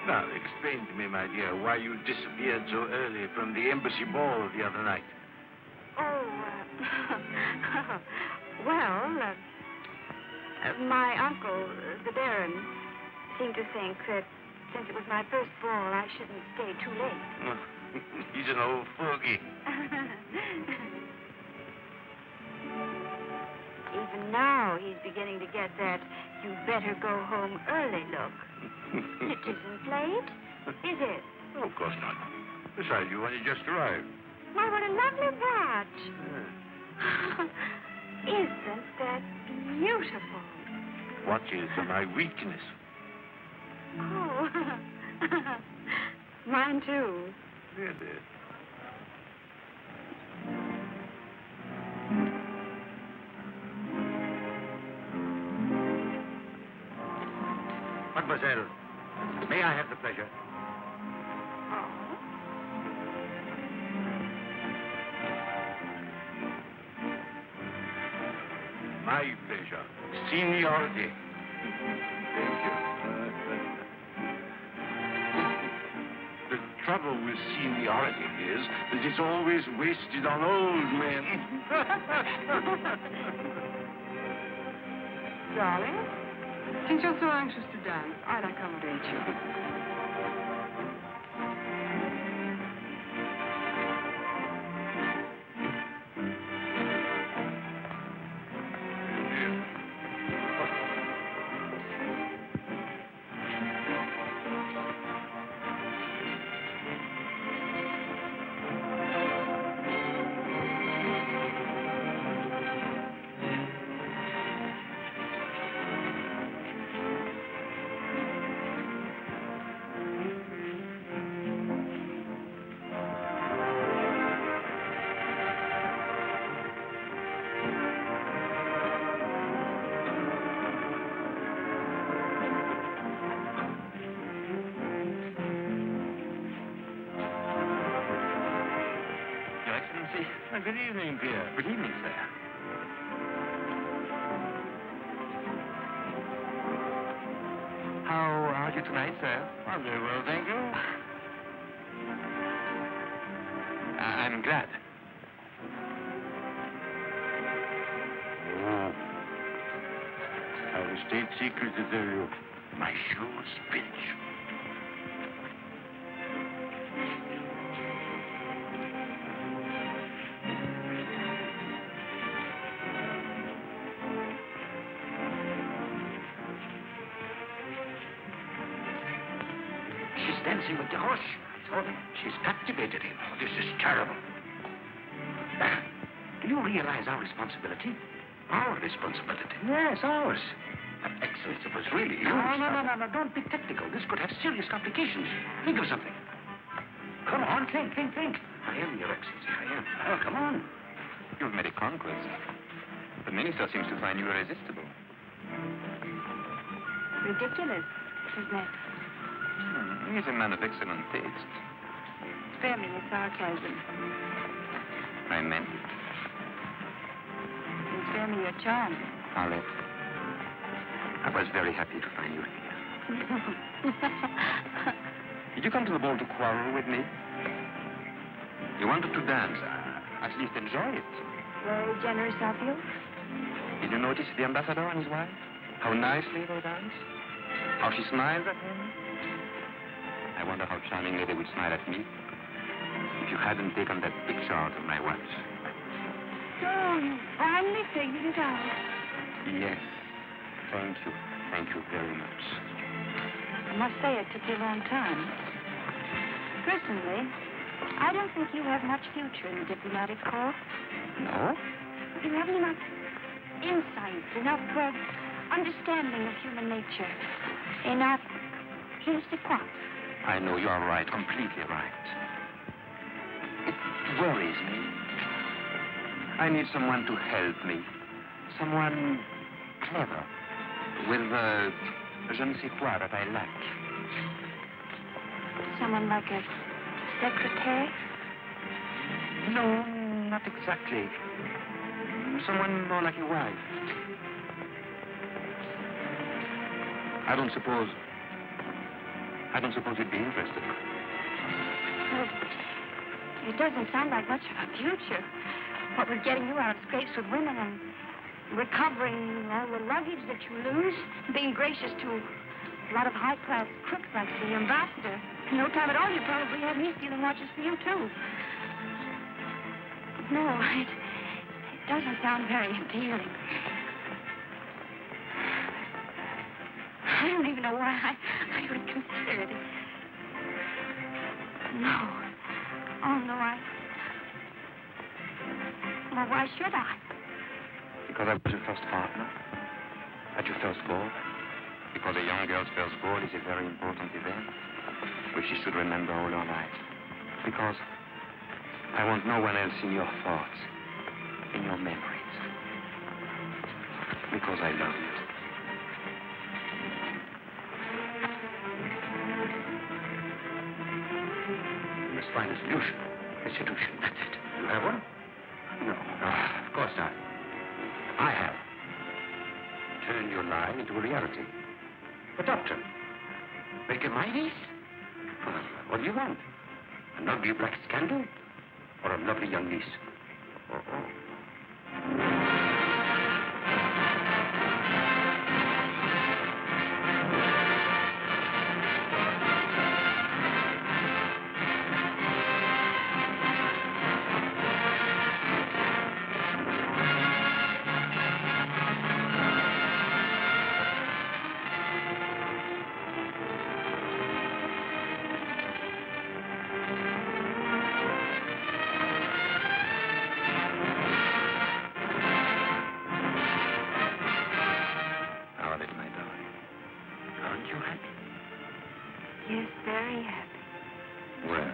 Speaker 11: Now, explain to me, my dear, why you disappeared so early from the embassy ball the other night.
Speaker 2: Oh, well, my uncle, the Baron, seemed to think that since it was my first ball, I shouldn't stay too late.
Speaker 11: He's an old fogey.
Speaker 2: Even now, he's beginning to get that you better go home early look. It isn't late, is it?
Speaker 11: Oh, of course not. Besides, you only just arrived.
Speaker 2: Why, what a lovely watch. Isn't that beautiful?
Speaker 11: Watches are my weakness.
Speaker 2: Oh, mine too.
Speaker 11: Really?
Speaker 9: Mademoiselle, may I have the pleasure?
Speaker 11: My pleasure. Seniority. Thank you. The trouble with seniority is that it's always wasted on old men.
Speaker 10: Darling, since you're so anxious to dance, I'll accommodate you.
Speaker 11: Good evening, dear.
Speaker 9: Good evening, sir. How are you tonight, sir?
Speaker 11: I'm very well, thank you.
Speaker 9: I'm glad.
Speaker 11: Oh. I have a state secret to tell you. My shoes pinch.
Speaker 9: Dancing with the horse. She's captivated him. Oh, this is terrible. Do you realize our responsibility? Our responsibility? Yes, ours. Excellence, it was really you. No. Don't be technical. This could have serious complications. Think of something. Come on.
Speaker 5: think.
Speaker 11: I am, Your Excellency, I am.
Speaker 5: Oh, come on.
Speaker 11: You've made a conquest. The minister seems to find you irresistible.
Speaker 2: Ridiculous, isn't it?
Speaker 11: He's a man of excellent taste.
Speaker 2: Spare me the sarcasm.
Speaker 11: I meant it.
Speaker 2: And spare me your charm.
Speaker 11: Paulette, I was very happy to find you here. Did you come to the ball to quarrel with me? You wanted to dance. At least enjoy it.
Speaker 2: Very generous of you.
Speaker 11: Did you notice the ambassador and his wife? How nicely they dance? How she smiles at him? I wonder how charmingly they would smile at me if you hadn't taken that picture out of my watch.
Speaker 2: Oh, you finally figured it out.
Speaker 11: Yes. Thank you. Thank you very much.
Speaker 2: I must say it took you a long time. Personally, I don't think you have much future in the diplomatic corps.
Speaker 11: No?
Speaker 2: You haven't enough insight, enough understanding of human nature, enough je ne sais quoi.
Speaker 11: I know you are right, completely right. It worries me. I need someone to help me. Someone clever, with je ne sais quoi that I lack.
Speaker 2: Someone like a secretary?
Speaker 11: No, not exactly. Someone more like your wife. I don't suppose you'd be interested.
Speaker 2: Well, it doesn't sound like much of a future. What with getting you out of scrapes with women and recovering all the luggage that you lose, being gracious to a lot of high-class crooks like the ambassador. In no time at all, you probably have me stealing watches for you, too. No, it doesn't sound very appealing. I don't even know why I would consider it. No. Oh, no, Well, why should I?
Speaker 11: Because I was your first partner. At your first ball. Because a young girl's first ball is a very important event, which she should remember all her life. Because I want no one else in your thoughts, in your memories. Because I love you.
Speaker 5: You must find a solution. A solution, that's it. You have one? No. Of course not. I have. Turn your lie into a reality. A doctor. Make a my niece? What do you want? An ugly black scandal? Or a lovely young niece?
Speaker 2: Yes, very happy.
Speaker 11: Well,